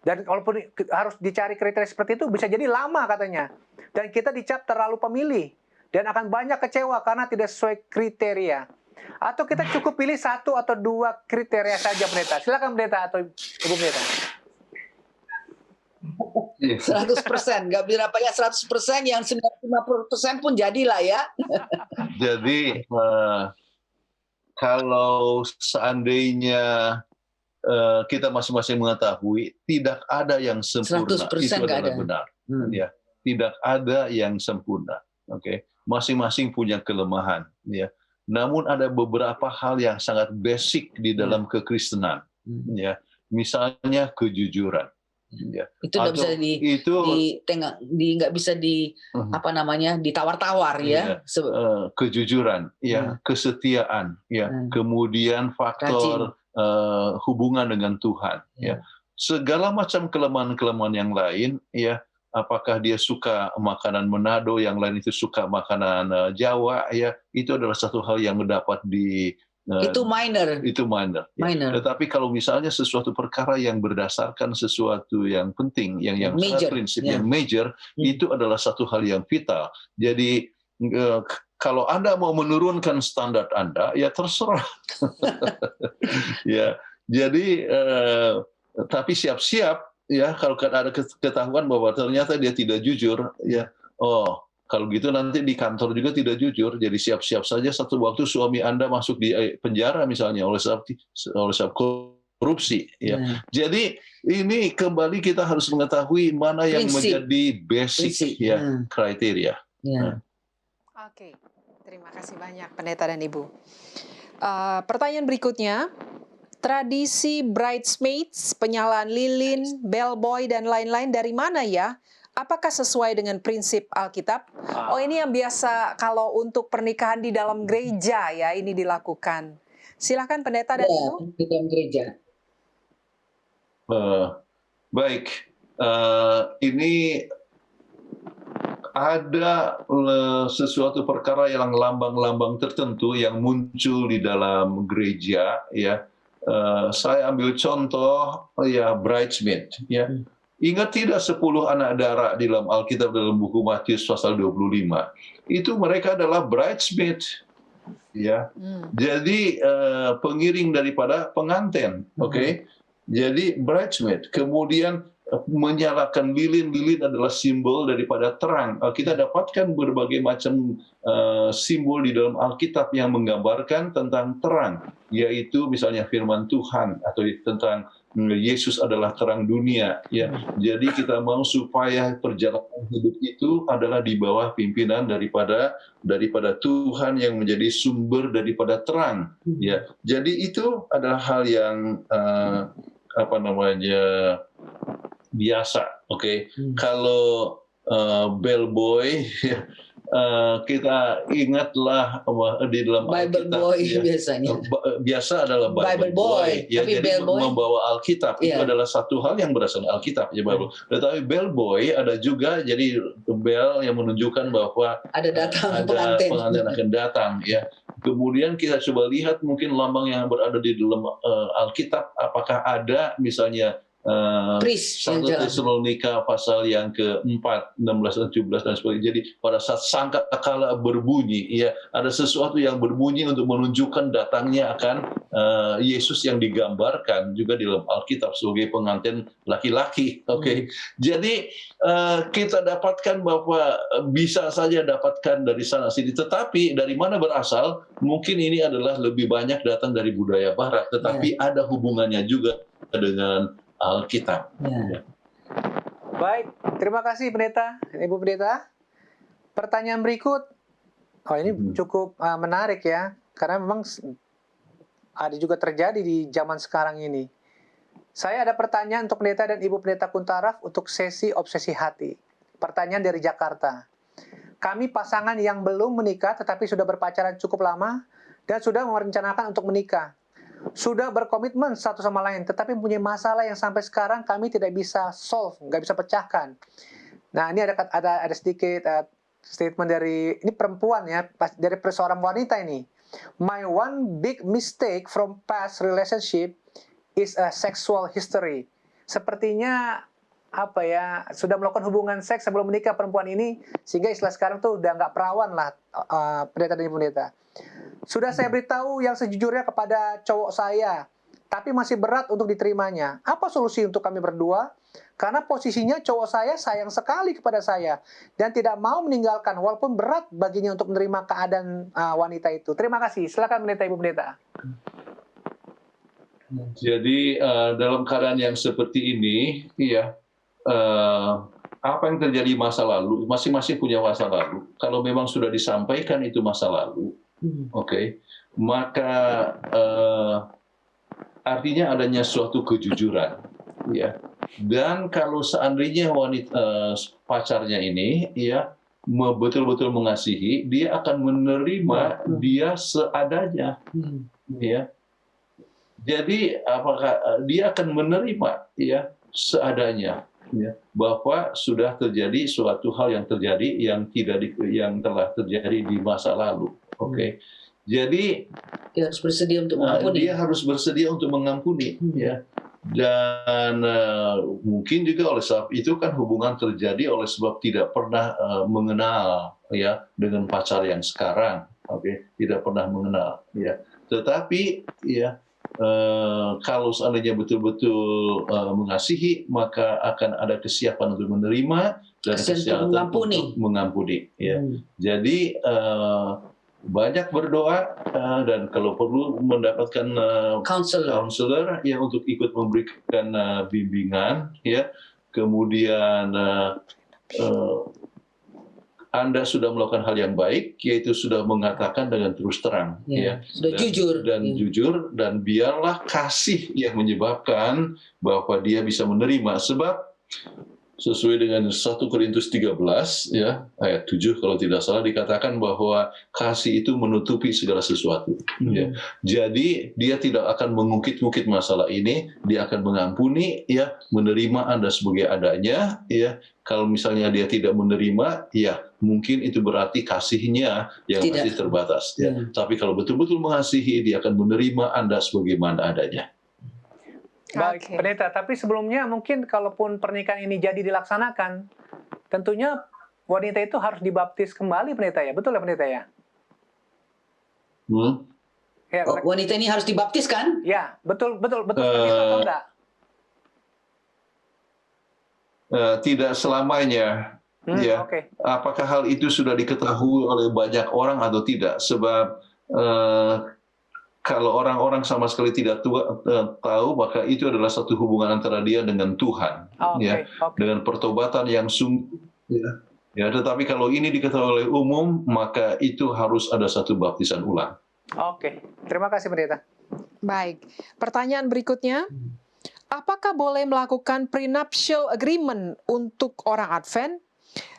Dan walaupun harus dicari kriteria seperti itu, bisa jadi lama katanya. Dan kita dicap terlalu pemilih. Dan akan banyak kecewa karena tidak sesuai kriteria. Atau kita cukup pilih satu atau dua kriteria saja pendeta. Silakan pendeta atau ibu pendeta. 100%, nggak bisa pakai 100%, yang 95% pun jadilah ya. Jadi kalau seandainya kita masing-masing mengetahui tidak ada yang sempurna, itu adalah benar. Ya, tidak ada yang sempurna. Oke, masing-masing punya kelemahan. Ya, namun ada beberapa hal yang sangat basic di dalam kekristenan. Ya, misalnya kejujuran. Ya. Itu nggak bisa ditawar-tawar, ya. Kejujuran, ya, kesetiaan, ya, kemudian faktor hubungan dengan Tuhan, ya. Segala macam kelemahan-kelemahan yang lain, ya. Apakah dia suka makanan Manado, yang lain itu suka makanan Jawa, ya, itu adalah satu hal yang dapat itu minor. Ya. Tetapi kalau misalnya sesuatu perkara yang berdasarkan sesuatu yang penting, yang major, prinsip yang major, itu adalah satu hal yang vital. Jadi kalau Anda mau menurunkan standar Anda, ya terserah. Ya, jadi tapi siap-siap, ya, kalau ada ketahuan bahwa ternyata dia tidak jujur, ya, kalau gitu nanti di kantor juga tidak jujur, jadi siap-siap saja satu waktu suami Anda masuk di penjara misalnya oleh sebab korupsi. Ya. Jadi ini kembali kita harus mengetahui mana yang menjadi basic ya kriteria. Oke, terima kasih banyak pendeta dan ibu. Pertanyaan berikutnya, tradisi bridesmaids, penyalaan lilin, bellboy dan lain-lain dari mana ya? apakah sesuai dengan prinsip Alkitab? Oh, ini yang biasa kalau untuk pernikahan di dalam gereja ya ini dilakukan. Silakan pendeta dan Ibu. Di dalam gereja. Baik, ini ada sesuatu perkara yang lambang-lambang tertentu yang muncul di dalam gereja, ya. Saya ambil contoh, ya, bridesmaid, ya. Ingat tidak 10 anak darah di dalam Alkitab dalam buku Matius pasal 25? Itu mereka adalah bridesmaid, ya. Jadi pengiring daripada pengantin, oke? Jadi bridesmaid. Kemudian menyalakan lilin adalah simbol daripada terang. Kita dapatkan berbagai macam simbol di dalam Alkitab yang menggambarkan tentang terang, yaitu misalnya firman Tuhan atau tentang Yesus adalah terang dunia, ya. Jadi kita mau supaya perjalanan hidup itu adalah di bawah pimpinan daripada Tuhan yang menjadi sumber daripada terang, ya. Jadi itu adalah hal yang biasa, oke. Kalau bellboy, kita ingatlah di dalam Bible Alkitab, boy ya, biasanya. biasa adalah Bible boy, ya. Tapi Jadi bellboy membawa Alkitab itu adalah satu hal yang berasal dari Alkitab, ya, Bible. Tetapi bellboy ada juga, jadi bell yang menunjukkan bahwa ada datang ada pengantin akan datang, ya. Kemudian kita coba lihat mungkin lambang yang berada di dalam Alkitab, apakah ada misalnya Pris 1 Tesalonika pasal yang ke-4, 16 dan 17 dan sebagainya. Jadi pada saat sangkakala berbunyi, ya, ada sesuatu yang berbunyi untuk menunjukkan datangnya akan Yesus yang digambarkan juga di dalam Alkitab sebagai pengantin laki-laki. Oke. Jadi kita dapatkan bahwa bisa saja dapatkan dari sana sini, tetapi dari mana berasal? Mungkin ini adalah lebih banyak datang dari budaya Barat, tetapi ada hubungannya juga dengan Alkitab. Ya. Baik, terima kasih pendeta, Ibu pendeta. Pertanyaan berikut, ini cukup menarik ya, karena memang ada juga terjadi di zaman sekarang ini. Saya ada pertanyaan untuk pendeta dan Ibu pendeta Kuntaraf untuk sesi obsesi hati. Pertanyaan dari Jakarta. Kami pasangan yang belum menikah tetapi sudah berpacaran cukup lama dan sudah merencanakan untuk menikah. Sudah berkomitmen satu sama lain, tetapi mempunyai masalah yang sampai sekarang kami tidak bisa solve, nggak bisa pecahkan. Nah, ini ada sedikit statement dari ini perempuan ya, dari seorang wanita ini. My one big mistake from past relationship is a sexual history. Sepertinya sudah melakukan hubungan seks sebelum menikah perempuan ini, sehingga istilah sekarang tuh udah nggak perawan lah, pendeta dan ibu pendeta. Sudah saya beritahu yang sejujurnya kepada cowok saya, tapi masih berat untuk diterimanya. Apa solusi untuk kami berdua? Karena posisinya cowok saya sayang sekali kepada saya dan tidak mau meninggalkan walaupun berat baginya untuk menerima keadaan wanita itu. Terima kasih. Silakan pendeta, ibu pendeta. Jadi dalam keadaan yang seperti ini, ya, apa yang terjadi masa lalu, masing-masing punya masa lalu. Kalau memang sudah disampaikan itu masa lalu, oke, maka artinya adanya suatu kejujuran, ya. Dan kalau seandainya pacarnya ini, ya, betul-betul mengasihi, dia akan menerima dia seadanya, ya. Jadi apakah dia akan menerima, ya, seadanya, ya, bahwa sudah terjadi suatu hal yang terjadi yang telah terjadi di masa lalu, oke. Jadi dia harus bersedia untuk mengampuni. Dia harus bersedia untuk mengampuni, ya. Dan mungkin juga oleh sebab itu kan hubungan terjadi oleh sebab tidak pernah mengenal, ya, dengan pacar yang sekarang, oke, tidak pernah mengenal, ya. Tetapi, ya, kalau seandainya betul-betul mengasihi, maka akan ada kesiapan untuk menerima dan kesiapan untuk mengampuni, ya. Jadi banyak berdoa dan kalau perlu mendapatkan counselor yang untuk ikut memberikan bimbingan, ya. Kemudian Anda sudah melakukan hal yang baik, yaitu sudah mengatakan dengan terus terang, ya, sudah jujur, dan biarlah kasih yang menyebabkan bahwa dia bisa menerima. Sebab sesuai dengan 1 Korintus 13 ya ayat 7 kalau tidak salah dikatakan bahwa kasih itu menutupi segala sesuatu ya. Jadi dia tidak akan mengungkit-ungkit masalah ini, dia akan mengampuni ya, menerima Anda sebagai adanya ya. Kalau misalnya dia tidak menerima ya mungkin itu berarti kasihnya yang masih terbatas ya. Tapi kalau betul-betul mengasihi, dia akan menerima Anda sebagaimana adanya. Baik, Pendeta. Tapi sebelumnya mungkin kalaupun pernikahan ini jadi dilaksanakan, tentunya wanita itu harus dibaptis kembali, Pendeta ya. Betul ya, Pendeta ya? Ya, wanita ini harus dibaptis kan? Ya, betul Pendeta atau enggak? Tidak selamanya. Ya, okay. Apakah hal itu sudah diketahui oleh banyak orang atau tidak? Sebab kalau orang-orang sama sekali tidak tahu, maka itu adalah satu hubungan antara dia dengan Tuhan, dengan pertobatan yang sungguh. Ya, tetapi kalau ini diketahui oleh umum, maka itu harus ada satu baptisan ulang. Oke, terima kasih Pendeta. Baik, pertanyaan berikutnya. Apakah boleh melakukan prenuptial agreement untuk orang Advent?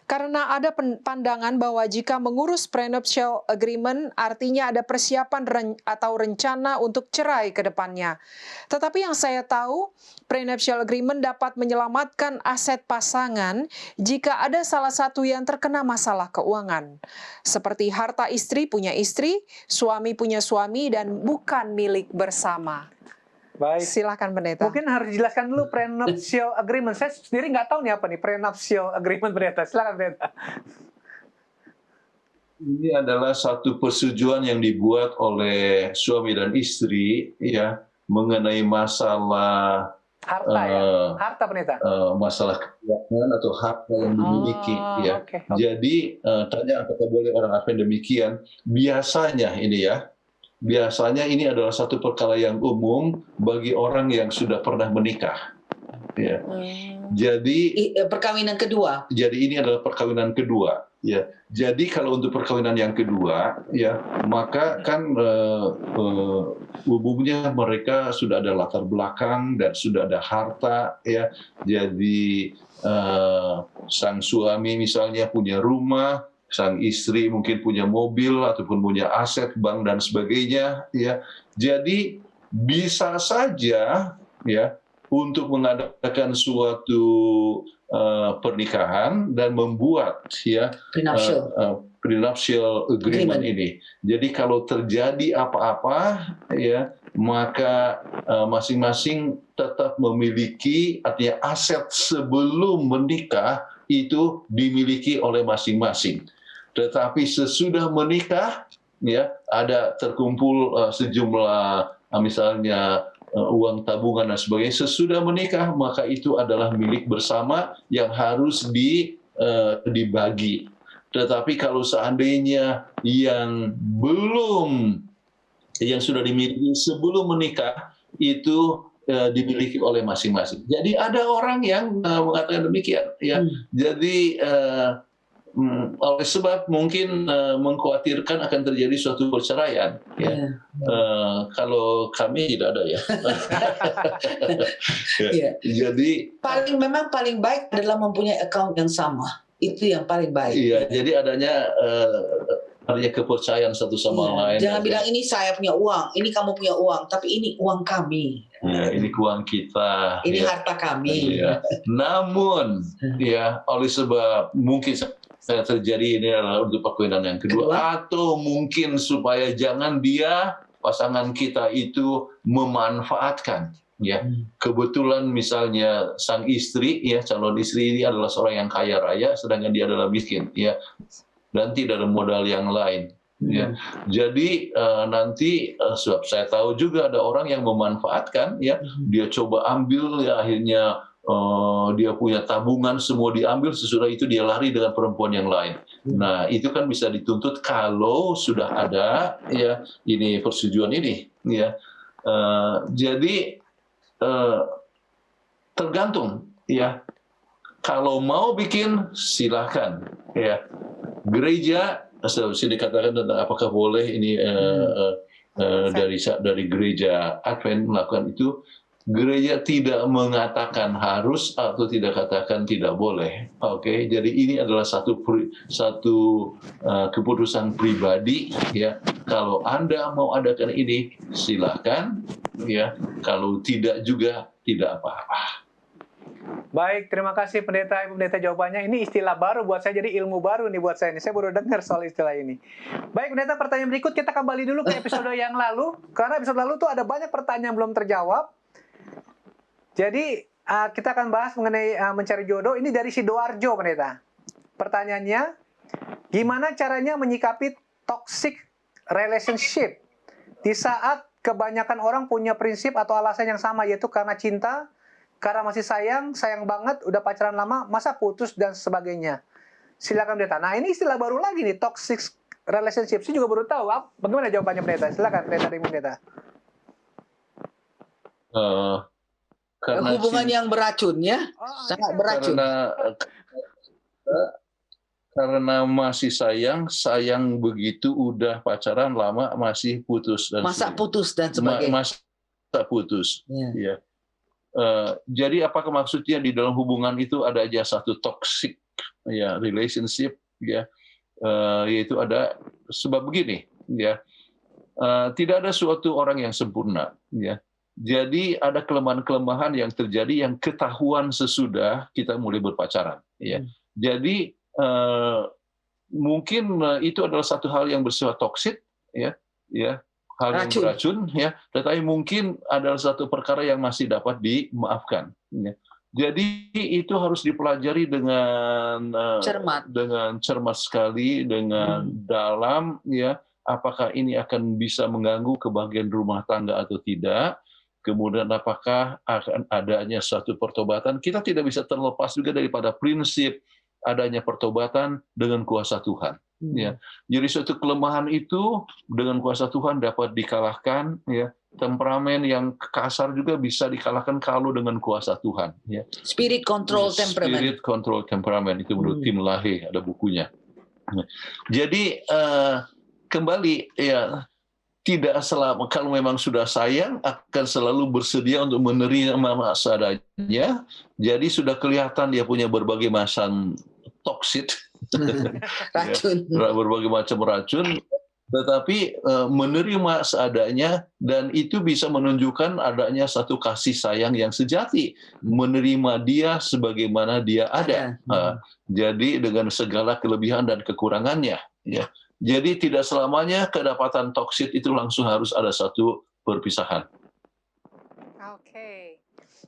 Karena ada pandangan bahwa jika mengurus prenuptial agreement artinya ada persiapan atau rencana untuk cerai ke depannya. Tetapi yang saya tahu, prenuptial agreement dapat menyelamatkan aset pasangan jika ada salah satu yang terkena masalah keuangan. Seperti harta istri punya istri, suami punya suami, dan bukan milik bersama. Baik. Silakan Pendeta. Mungkin harus dijelaskan dulu prenuptial agreement. Saya sendiri nggak tahu nih apa nih prenuptial agreement, Pendeta. Silakan Pendeta. Ini adalah satu persetujuan yang dibuat oleh suami dan istri ya mengenai masalah harta harta Pendeta. Masalah keuangan atau harta yang dimiliki ya. Okay. Jadi tanya apakah boleh orang Advent demikian? Biasanya ini adalah satu perkara yang umum bagi orang yang sudah pernah menikah. Ya. Jadi perkawinan kedua. Jadi ini adalah perkawinan kedua. Ya. Jadi kalau untuk perkawinan yang kedua, ya maka kan umumnya mereka sudah ada latar belakang dan sudah ada harta. Ya. Jadi sang suami misalnya punya rumah, sang istri mungkin punya mobil ataupun punya aset bank dan sebagainya ya. Jadi bisa saja ya untuk mengadakan suatu pernikahan dan membuat ya prenuptial agreement ini. Jadi kalau terjadi apa-apa ya maka masing-masing tetap memiliki artinya aset sebelum menikah itu dimiliki oleh masing-masing. Tetapi sesudah menikah, ya ada terkumpul sejumlah misalnya uang tabungan dan sebagainya. Sesudah menikah, maka itu adalah milik bersama yang harus dibagi. Tetapi kalau seandainya yang sudah dimiliki sebelum menikah itu dimiliki oleh masing-masing. Jadi ada orang yang mengatakan demikian, ya. Jadi oleh sebab mungkin mengkhawatirkan akan terjadi suatu perceraian. Ya. Kalau kami tidak ada ya. Jadi memang paling baik adalah mempunyai account yang sama. Itu yang paling baik. Iya, jadi adanya kepercayaan satu sama lain. Jangan bilang ini saya punya uang, ini kamu punya uang, tapi ini uang kami. Ya, ini uang kita. Ini harta kami. Ya. Namun, ya oleh sebab mungkin terjadi ini adalah untuk perkawinan yang kedua, atau mungkin supaya jangan pasangan kita itu memanfaatkan. Ya, kebetulan misalnya sang istri, ya calon istri ini adalah seorang yang kaya raya, sedangkan dia adalah miskin, ya, dan tidak ada modal yang lain. Ya, jadi nanti sebab saya tahu juga ada orang yang memanfaatkan, ya, dia coba ambil, ya akhirnya dia punya tabungan semua diambil, sesudah itu dia lari dengan perempuan yang lain. Nah, itu kan bisa dituntut kalau sudah ada ya ini persetujuan ini, ya. Jadi tergantung, ya. Kalau mau bikin silahkan, ya. Gereja sudah dikatakan tentang apakah boleh ini dari gereja Advent melakukan itu. Gereja tidak mengatakan harus atau tidak katakan tidak boleh. Oke, jadi ini adalah satu keputusan pribadi ya. Kalau Anda mau adakan ini silakan ya. Kalau tidak juga tidak apa-apa. Baik, terima kasih Pendeta, Ibu Pendeta jawabannya. Ini istilah baru buat saya, jadi ilmu baru nih buat saya. Saya baru dengar soal istilah ini. Baik Pendeta, pertanyaan berikut kita kembali dulu ke episode yang lalu. Karena episode lalu tuh ada banyak pertanyaan belum terjawab. Jadi kita akan bahas mengenai mencari jodoh. Ini dari Sidoarjo, Pendeta. Pertanyaannya, gimana caranya menyikapi toxic relationship di saat kebanyakan orang punya prinsip atau alasan yang sama, yaitu karena cinta, karena masih sayang banget, udah pacaran lama, masa putus dan sebagainya. Silakan Pendeta. Nah ini istilah baru lagi nih, toxic relationship. Saya juga baru tahu. Bagaimana jawabannya Pendeta? Silakan Pendeta. Hubungan yang beracun ya, sangat beracun. Karena masih sayang begitu udah pacaran lama masih putus dan Masa putus dan sebagainya. Masa putus. Ya. Ya. Jadi apakah maksudnya di dalam hubungan itu ada aja satu toxic ya relationship ya, yaitu ada sebab begini ya, tidak ada suatu orang yang sempurna ya. Jadi ada kelemahan-kelemahan yang terjadi yang ketahuan sesudah kita mulai berpacaran ya. Jadi mungkin itu adalah satu hal yang bersifat toksik ya, hal yang beracun ya, tetapi mungkin adalah satu perkara yang masih dapat dimaafkan ya. Jadi itu harus dipelajari dengan cermat sekali, dengan dalam ya, apakah ini akan bisa mengganggu kebahagiaan rumah tangga atau tidak. Kemudian apakah akan adanya suatu pertobatan. Kita tidak bisa terlepas juga daripada prinsip adanya pertobatan dengan kuasa Tuhan. Ya. Jadi suatu kelemahan itu dengan kuasa Tuhan dapat dikalahkan. Ya. Temperamen yang kasar juga bisa dikalahkan kalau dengan kuasa Tuhan. Ya. Spirit control temperament. Spirit control temperament itu menurut Tim LaHaye, ada bukunya. Jadi kembali ya, tidak selama kalau memang sudah sayang akan selalu bersedia untuk menerima seadanya. Jadi sudah kelihatan dia punya berbagai macam toksik, racun, ya, berbagai macam racun. Tetapi menerima seadanya, dan itu bisa menunjukkan adanya satu kasih sayang yang sejati, menerima dia sebagaimana dia ada. Jadi dengan segala kelebihan dan kekurangannya. Ya. Jadi tidak selamanya kedapatan toksik itu langsung harus ada satu perpisahan. Oke,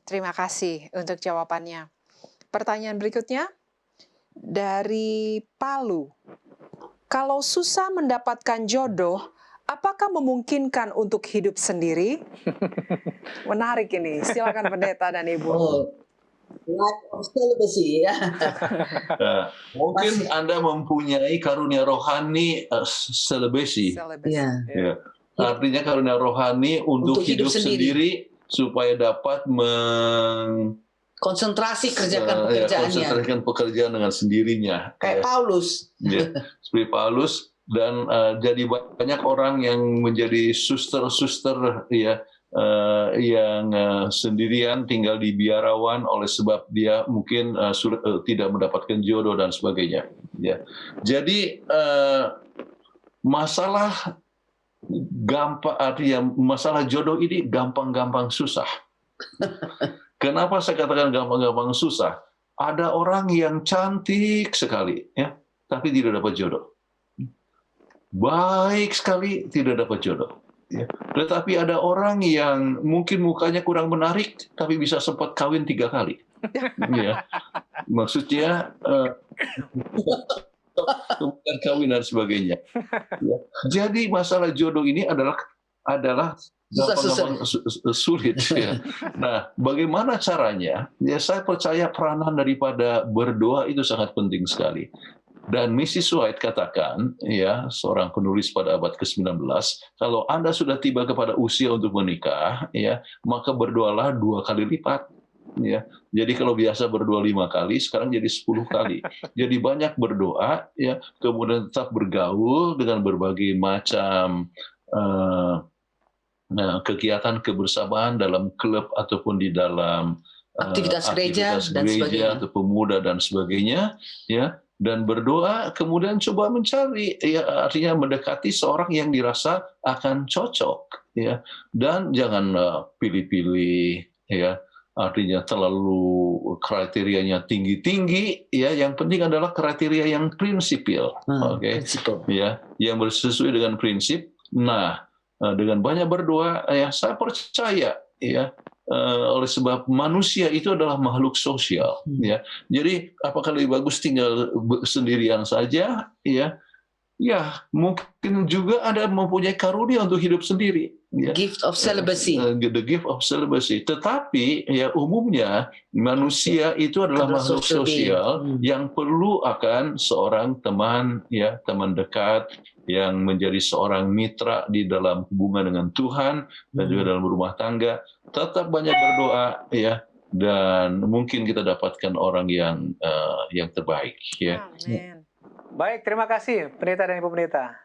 terima kasih untuk jawabannya. Pertanyaan berikutnya dari Palu. Kalau susah mendapatkan jodoh, apakah memungkinkan untuk hidup sendiri? Menarik ini, silakan Pendeta dan Ibu. Life of celibacy ya. Mungkin Anda mempunyai karunia rohani celibacy. Ya. Ya. Artinya karunia rohani untuk hidup sendiri supaya dapat konsentrasi kerjakan pekerjaannya. Konsentrasikan pekerjaan dengan sendirinya. Kayak Paulus. Ya, seperti Paulus, dan jadi banyak orang yang menjadi suster-suster ya, yang sendirian tinggal di biarawan oleh sebab dia mungkin tidak mendapatkan jodoh dan sebagainya. Ya. Jadi masalah masalah jodoh ini gampang-gampang susah. Kenapa saya katakan gampang-gampang susah? Ada orang yang cantik sekali, ya, tapi tidak dapat jodoh. Baik sekali, tidak dapat jodoh. Ya. Tetapi ada orang yang mungkin mukanya kurang menarik, tapi bisa sempat kawin 3 kali. Ya. Maksudnya kemudian kawin dan sebagainya. Ya. Jadi masalah jodoh ini adalah gampang-gampang sulit. Ya. Nah, bagaimana caranya? Ya, saya percaya peranan daripada berdoa itu sangat penting sekali. Dan Mrs. White katakan, ya, seorang penulis pada abad ke-19, kalau Anda sudah tiba kepada usia untuk menikah, ya, maka berdoalah 2 kali lipat. Ya. Jadi kalau biasa berdoa 5 kali, sekarang jadi 10 kali. Jadi banyak berdoa, ya, kemudian tetap bergaul dengan berbagai macam kegiatan kebersamaan dalam klub ataupun di dalam Aktivitas gereja dan sebagainya. atau pemuda dan sebagainya, ya, dan berdoa, kemudian coba mencari, ya, artinya mendekati seorang yang dirasa akan cocok, ya, dan jangan pilih-pilih, ya, artinya terlalu kriterianya tinggi-tinggi, ya, yang penting adalah kriteria yang prinsipil, oke, ya, yang sesuai dengan prinsip. Nah, dengan banyak berdoa, ya, saya percaya, ya, oleh sebab manusia itu adalah makhluk sosial, ya. Jadi apakah lebih bagus tinggal sendirian saja, ya? Ya, mungkin juga Anda mempunyai karunia untuk hidup sendiri, ya. Gift of celibacy. The gift of celibacy. Tetapi ya umumnya manusia itu adalah makhluk sosial yang perlu akan seorang teman, ya, teman dekat yang menjadi seorang mitra di dalam hubungan dengan Tuhan dan juga dalam rumah tangga. Tetap banyak berdoa, ya, dan mungkin kita dapatkan orang yang terbaik, ya. Amin. Baik, terima kasih pendeta dan ibu pendeta.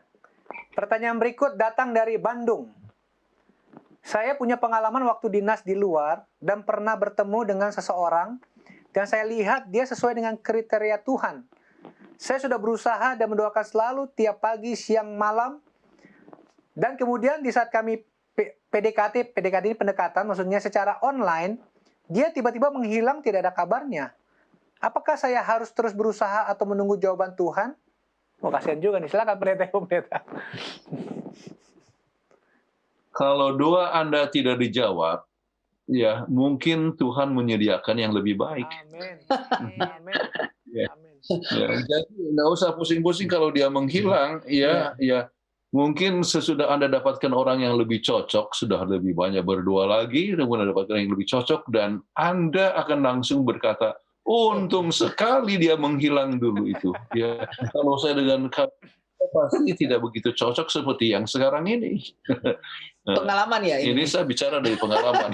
Pertanyaan berikut datang dari Bandung. Saya punya pengalaman waktu dinas di luar dan pernah bertemu dengan seseorang dan saya lihat dia sesuai dengan kriteria Tuhan. Saya sudah berusaha dan mendoakan selalu tiap pagi, siang, malam. Dan kemudian di saat kami PDKT ini pendekatan, maksudnya secara online, dia tiba-tiba menghilang, tidak ada kabarnya. Apakah saya harus terus berusaha atau menunggu jawaban Tuhan? Oh, kasihan juga nih. Silakan pendeta. Kalau doa Anda tidak dijawab, ya mungkin Tuhan menyediakan yang lebih baik. Amin. Amin. Ya. Amin. Ya, jadi nggak usah pusing-pusing kalau dia menghilang, ya. Mungkin sesudah Anda dapatkan orang yang lebih cocok, sudah lebih banyak berdoa lagi, kemudian dapatkan yang lebih cocok, dan Anda akan langsung berkata, untung sekali dia menghilang dulu itu. Ya, kalau saya dengan pasti tidak begitu cocok seperti yang sekarang ini. Pengalaman ya ini. Ini saya bicara dari pengalaman.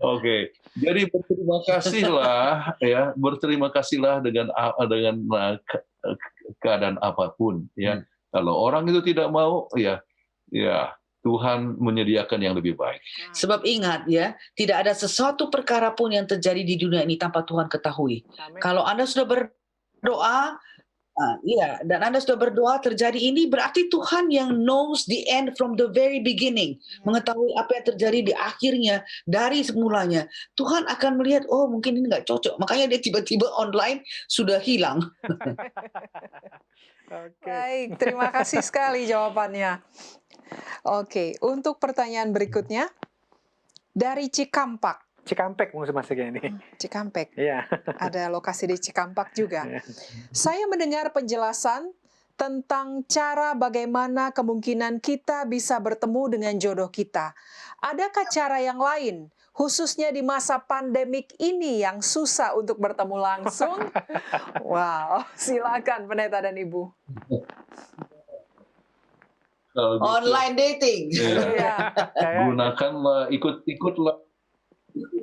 Oke, jadi berterima kasihlah dengan keadaan apapun, ya. Kalau orang itu tidak mau, ya Tuhan menyediakan yang lebih baik. Sebab ingat ya, tidak ada sesuatu perkara pun yang terjadi di dunia ini tanpa Tuhan ketahui. Amin. Kalau Anda sudah berdoa, dan Anda sudah berdoa terjadi ini, berarti Tuhan yang knows the end from the very beginning, mengetahui apa yang terjadi di akhirnya dari semulanya. Tuhan akan melihat, oh mungkin ini nggak cocok, makanya dia tiba-tiba online sudah hilang. Baik, terima kasih sekali jawabannya. Oke, untuk pertanyaan berikutnya dari Cikampek. Cikampek mungkin masuknya ini. Cikampek. Iya. Ada lokasi di Cikampek juga. Saya mendengar penjelasan tentang cara bagaimana kemungkinan kita bisa bertemu dengan jodoh kita. Adakah cara yang lain, khususnya di masa pandemik ini yang susah untuk bertemu langsung? Wow, silakan pendeta dan ibu. Online dating. Ya. Gunakanlah, ikutlah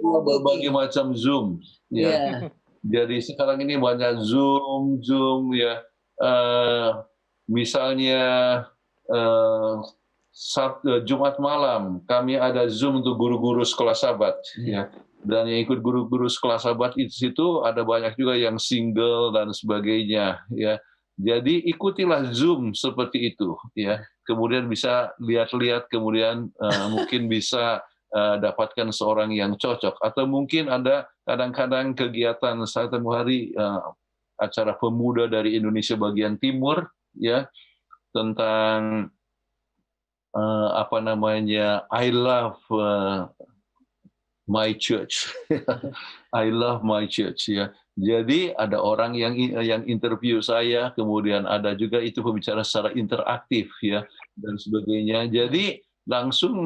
berbagai macam Zoom. Ya. Jadi sekarang ini banyak Zoom, ya. Misalnya Jumat malam kami ada Zoom untuk guru-guru sekolah Sabat, ya. Dan yang ikut guru-guru sekolah Sabat itu situ ada banyak juga yang single dan sebagainya, ya. Jadi ikutilah Zoom seperti itu, ya. Kemudian bisa lihat-lihat, kemudian mungkin bisa dapatkan seorang yang cocok. Atau mungkin ada kadang-kadang kegiatan satu hari acara pemuda dari Indonesia bagian timur, ya, tentang I love my church. I love my church, ya. Jadi ada orang yang interview saya, kemudian ada juga itu pembicara secara interaktif, ya, dan sebagainya. Jadi langsung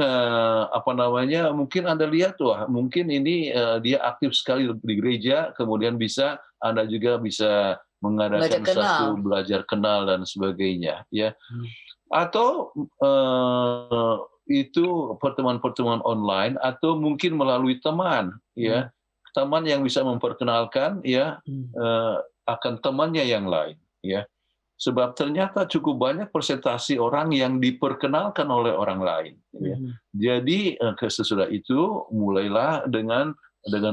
mungkin Anda lihat, wah mungkin ini dia aktif sekali di gereja, kemudian Anda juga bisa mengadakan belajar kenal dan sebagainya, ya. Atau itu pertemuan-pertemuan online, atau mungkin melalui teman, ya. Teman yang bisa memperkenalkan, ya, akan temannya yang lain, ya. Sebab ternyata cukup banyak persentase orang yang diperkenalkan oleh orang lain. Ya. Jadi sesudah itu mulailah dengan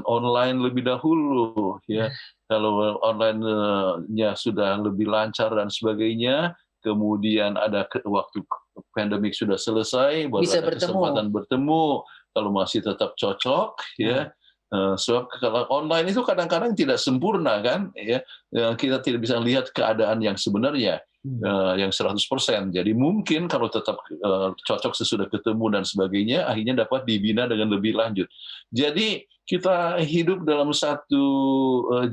online lebih dahulu. Ya. Kalau online-nya sudah lebih lancar dan sebagainya, kemudian ada waktu pandemik sudah selesai, baru Bisa ada bertemu. kesempatan bertemu. Kalau masih tetap cocok, ya. Sebab kalau online itu kadang-kadang tidak sempurna kan, ya. Kita tidak bisa lihat keadaan yang sebenarnya yang 100%. Jadi mungkin kalau tetap cocok sesudah ketemu dan sebagainya, akhirnya dapat dibina dengan lebih lanjut. Jadi kita hidup dalam satu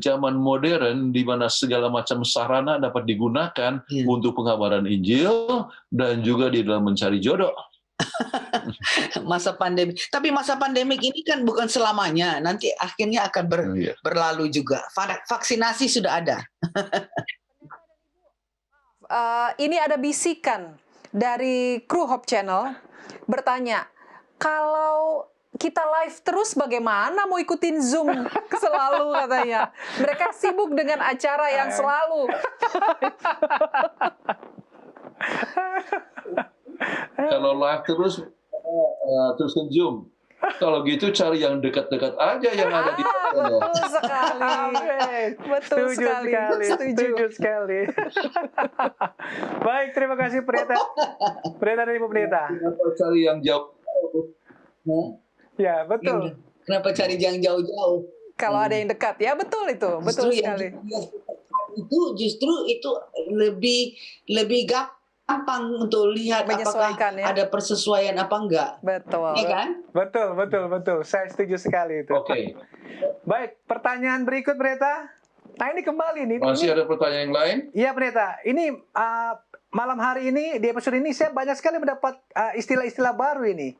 zaman modern di mana segala macam sarana dapat digunakan untuk pengabaran Injil dan juga di dalam mencari jodoh. Masa pandemi. Tapi masa pandemik ini kan bukan selamanya. Nanti akhirnya akan berlalu juga. Vaksinasi sudah ada. Ini ada bisikan dari kru Hope Channel bertanya, kalau kita live terus bagaimana mau ikutin Zoom selalu katanya. Mereka sibuk dengan acara yang selalu. Kalau live terus terusin Zoom. Kalau gitu cari yang dekat-dekat aja yang ada di sana. Betul sekali. Betul sekali. Setuju sekali. Baik, terima kasih Pendeta. Pendeta dan Ibu Pendeta. Kenapa cari yang jauh? Ya, betul. Kenapa cari yang jauh-jauh? Kalau ada yang dekat, ya betul itu. Betul sekali. Justru itu lebih gampang untuk lihat apakah ada persesuaian apa enggak. Betul. Ya kan? Betul. Saya setuju sekali itu. Oke. Baik, pertanyaan berikut Pendeta. Nah ini kembali nih. Masih ada pertanyaan yang lain? Iya Pendeta. Ini malam hari ini di episode ini saya banyak sekali mendapat istilah-istilah baru ini.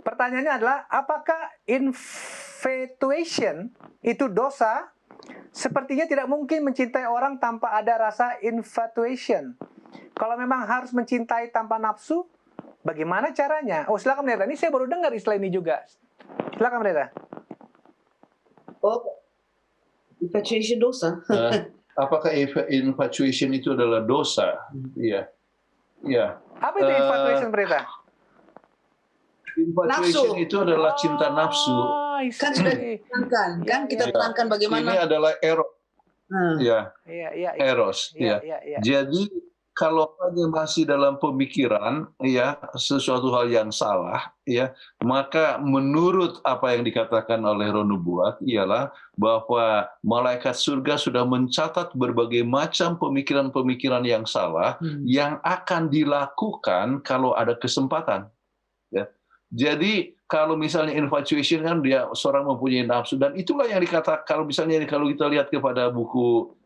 Pertanyaannya adalah, apakah infatuation itu dosa? Sepertinya tidak mungkin mencintai orang tanpa ada rasa infatuation. Kalau memang harus mencintai tanpa nafsu, bagaimana caranya? Oh, silakan Pendeta. Ini saya baru dengar istilah ini juga. Silakan Pendeta. Oh, infatuation dosa. Apakah infatuation itu adalah dosa? Iya. Apa itu infatuation Pendeta? Infatuation itu adalah cinta nafsu. Kan sudah diterangkan, kan kita terangkan bagaimana. Ini adalah eros. Iya. Eros. Iya. Jadi kalau hanya masih dalam pemikiran, ya sesuatu hal yang salah, ya maka menurut apa yang dikatakan oleh Roh Nubuat ialah bahwa malaikat surga sudah mencatat berbagai macam pemikiran-pemikiran yang salah yang akan dilakukan kalau ada kesempatan. Ya. Jadi kalau misalnya infatuation kan dia seorang mempunyai nafsu, dan itulah yang dikatakan kalau kita lihat kepada buku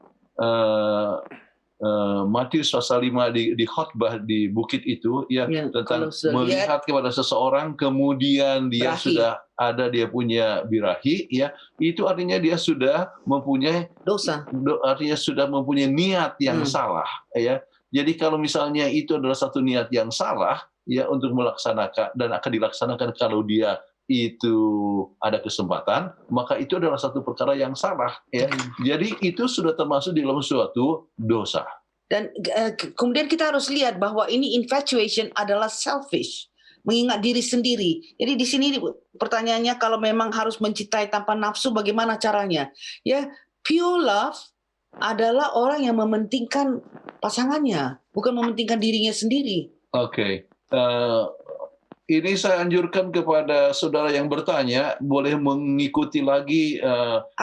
Matius pasal 5 di khotbah di bukit itu tentang melihat kepada seseorang kemudian dia sudah ada dia punya birahi, ya itu artinya dia sudah mempunyai dosa, artinya sudah mempunyai niat yang salah, ya. Jadi kalau misalnya itu adalah satu niat yang salah, ya untuk melaksanakan dan akan dilaksanakan kalau dia itu ada kesempatan, maka itu adalah satu perkara yang salah, ya. Jadi itu sudah termasuk di dalam suatu dosa. Dan kemudian kita harus lihat bahwa ini infatuation adalah selfish, mengingat diri sendiri. Jadi di sini pertanyaannya, kalau memang harus mencintai tanpa nafsu, bagaimana caranya? Ya, pure love adalah orang yang mementingkan pasangannya, bukan mementingkan dirinya sendiri. Oke. Ini saya anjurkan kepada saudara yang bertanya, boleh mengikuti lagi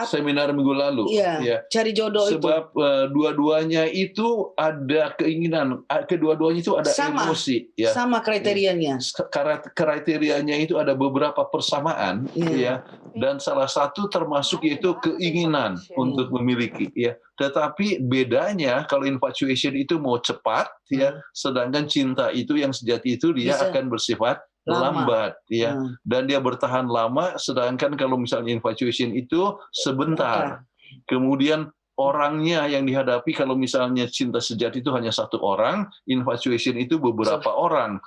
seminar minggu lalu. Iya, cari jodoh itu. Sebab dua-duanya itu ada keinginan, kedua-duanya itu ada emosi. Ya. Sama kriterianya. Kriterianya itu ada beberapa persamaan, ya. Dan salah satu termasuk yaitu keinginan untuk memiliki. Ya. Tetapi bedanya kalau infatuation itu mau cepat, ya, sedangkan cinta itu yang sejati itu dia akan bersifat lambat, ya, dan dia bertahan lama. Sedangkan kalau misalnya infatuation itu sebentar, kemudian orangnya yang dihadapi, kalau misalnya cinta sejati itu hanya satu orang, infatuation itu beberapa orang.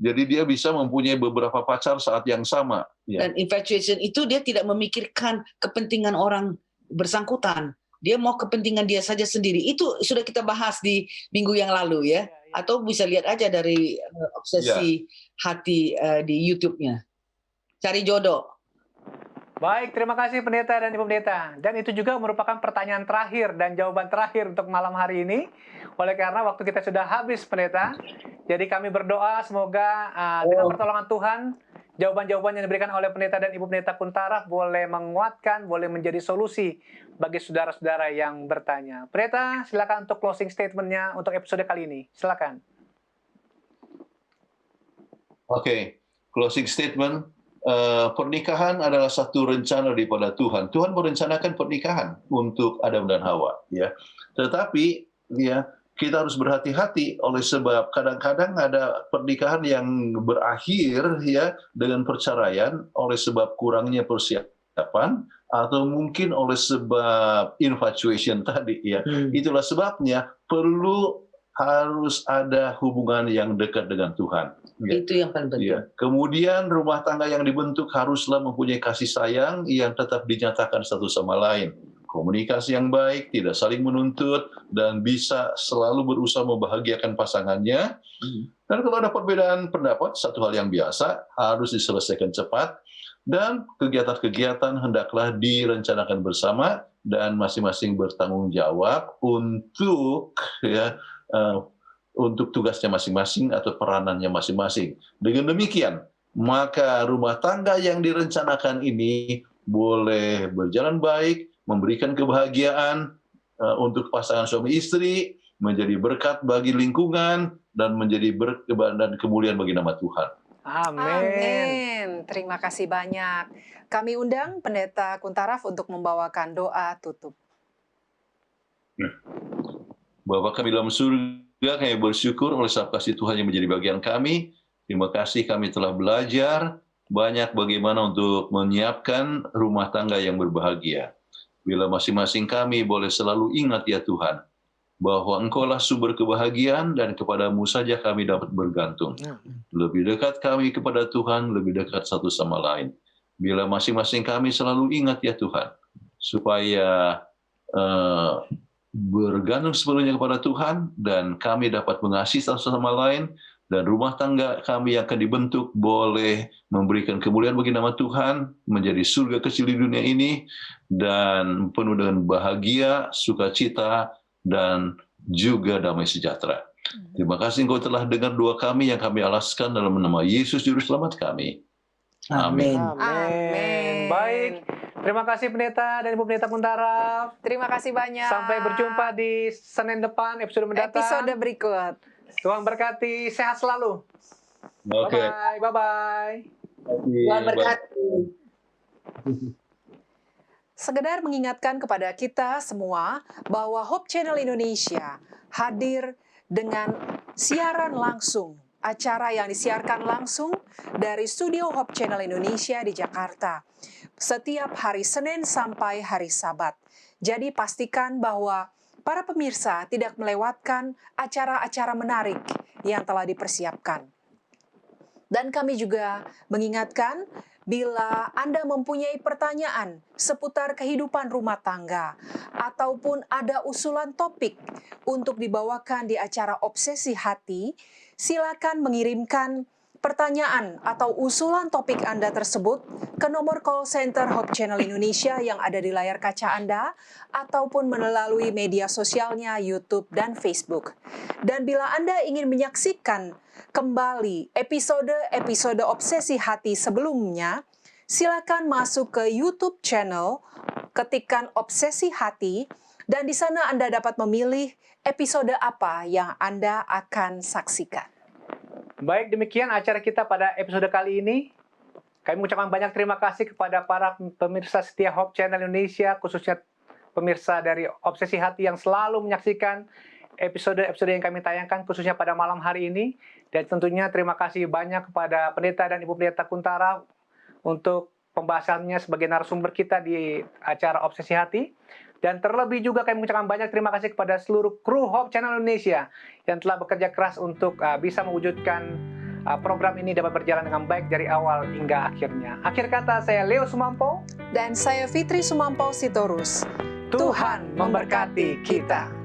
Jadi dia bisa mempunyai beberapa pacar saat yang sama. Ya. Dan infatuation itu dia tidak memikirkan kepentingan orang bersangkutan. dia mau kepentingan dia saja sendiri. Itu sudah kita bahas di minggu yang lalu ya. Atau bisa lihat aja dari obsesi hati di YouTube-nya. Cari jodoh. Baik, terima kasih pendeta dan ibu pendeta. Dan itu juga merupakan pertanyaan terakhir dan jawaban terakhir untuk malam hari ini. Oleh karena waktu kita sudah habis pendeta. Jadi kami berdoa semoga dengan pertolongan Tuhan, jawaban-jawaban yang diberikan oleh pendeta dan ibu pendeta Kuntaraf boleh menguatkan, boleh menjadi solusi bagi saudara-saudara yang bertanya. Pendeta, silakan untuk closing statement-nya untuk episode kali ini. Silakan. Oke, closing statement. Pernikahan adalah satu rencana daripada Tuhan. Tuhan merencanakan pernikahan untuk Adam dan Hawa, ya. Tetapi, ya, kita harus berhati-hati oleh sebab kadang-kadang ada pernikahan yang berakhir, ya, dengan perceraian oleh sebab kurangnya persiapan atau mungkin oleh sebab infatuation tadi, ya. Itulah sebabnya harus ada hubungan yang dekat dengan Tuhan. Ya. Itu yang paling penting. Ya. Kemudian rumah tangga yang dibentuk haruslah mempunyai kasih sayang yang tetap dinyatakan satu sama lain. Komunikasi yang baik, tidak saling menuntut, dan bisa selalu berusaha membahagiakan pasangannya. Dan kalau ada perbedaan pendapat, satu hal yang biasa, harus diselesaikan cepat. Dan kegiatan-kegiatan hendaklah direncanakan bersama, dan masing-masing bertanggung jawab untuk untuk tugasnya masing-masing atau peranannya masing-masing. Dengan demikian, maka rumah tangga yang direncanakan ini boleh berjalan baik, memberikan kebahagiaan untuk pasangan suami istri, menjadi berkat bagi lingkungan, dan menjadi dan kemuliaan bagi nama Tuhan. Amin. Amin. Terima kasih banyak. Kami undang Pendeta Kuntaraf untuk membawakan doa tutup. Bapa kami dalam surga, kami bersyukur oleh sebab kasih Tuhan yang menjadi bagian kami. Terima kasih kami telah belajar banyak bagaimana untuk menyiapkan rumah tangga yang berbahagia. Bila masing-masing kami boleh selalu ingat ya Tuhan, bahwa Engkaulah sumber kebahagiaan dan kepadamu saja kami dapat bergantung. Lebih dekat kami kepada Tuhan, lebih dekat satu sama lain. Bila masing-masing kami selalu ingat ya Tuhan, supaya bergantung sepenuhnya kepada Tuhan, dan kami dapat mengasihi satu sama lain, dan rumah tangga kami yang akan dibentuk boleh memberikan kemuliaan bagi nama Tuhan, menjadi surga kecil di dunia ini, dan penuh dengan bahagia, sukacita, dan juga damai sejahtera. Terima kasih Engkau telah dengar doa kami yang kami alaskan dalam nama Yesus Juru Selamat kami. Amin. Amin. Baik. Terima kasih Pendeta dan Ibu Pendeta Kuntaraf. Terima kasih banyak. Sampai berjumpa di Senin depan, episode mendatang. Episode berikut. Tuhan berkati, sehat selalu. Oke. Bye-bye. Bye-bye. Tuhan berkati. Sekedar mengingatkan kepada kita semua bahwa Hope Channel Indonesia hadir dengan siaran langsung, acara yang disiarkan langsung dari studio Hope Channel Indonesia di Jakarta setiap hari Senin sampai hari Sabat. Jadi pastikan bahwa para pemirsa tidak melewatkan acara-acara menarik yang telah dipersiapkan. Dan kami juga mengingatkan bila Anda mempunyai pertanyaan seputar kehidupan rumah tangga ataupun ada usulan topik untuk dibawakan di acara Obsesi Hati, silakan mengirimkan pertanyaan atau usulan topik Anda tersebut ke nomor call center Hope Channel Indonesia yang ada di layar kaca Anda ataupun melalui media sosialnya YouTube dan Facebook. Dan bila Anda ingin menyaksikan kembali episode Obsesi Hati sebelumnya, silakan masuk ke YouTube channel, ketikkan Obsesi Hati, dan di sana Anda dapat memilih episode apa yang Anda akan saksikan. Baik, demikian acara kita pada episode kali ini. Kami mengucapkan banyak terima kasih kepada para pemirsa setia Hope Channel Indonesia, khususnya pemirsa dari Obsesi Hati yang selalu menyaksikan episode-episode yang kami tayangkan, khususnya pada malam hari ini. Dan tentunya terima kasih banyak kepada Pendeta dan Ibu Pendeta Kuntaraf untuk pembahasannya sebagai narasumber kita di acara Obsesi Hati. Dan terlebih juga kami mengucapkan banyak terima kasih kepada seluruh kru Hope Channel Indonesia yang telah bekerja keras untuk bisa mewujudkan program ini dapat berjalan dengan baik dari awal hingga akhirnya. Akhir kata, saya Leo Sumampo. Dan saya Fitri Sumampo Sitorus. Tuhan memberkati kita.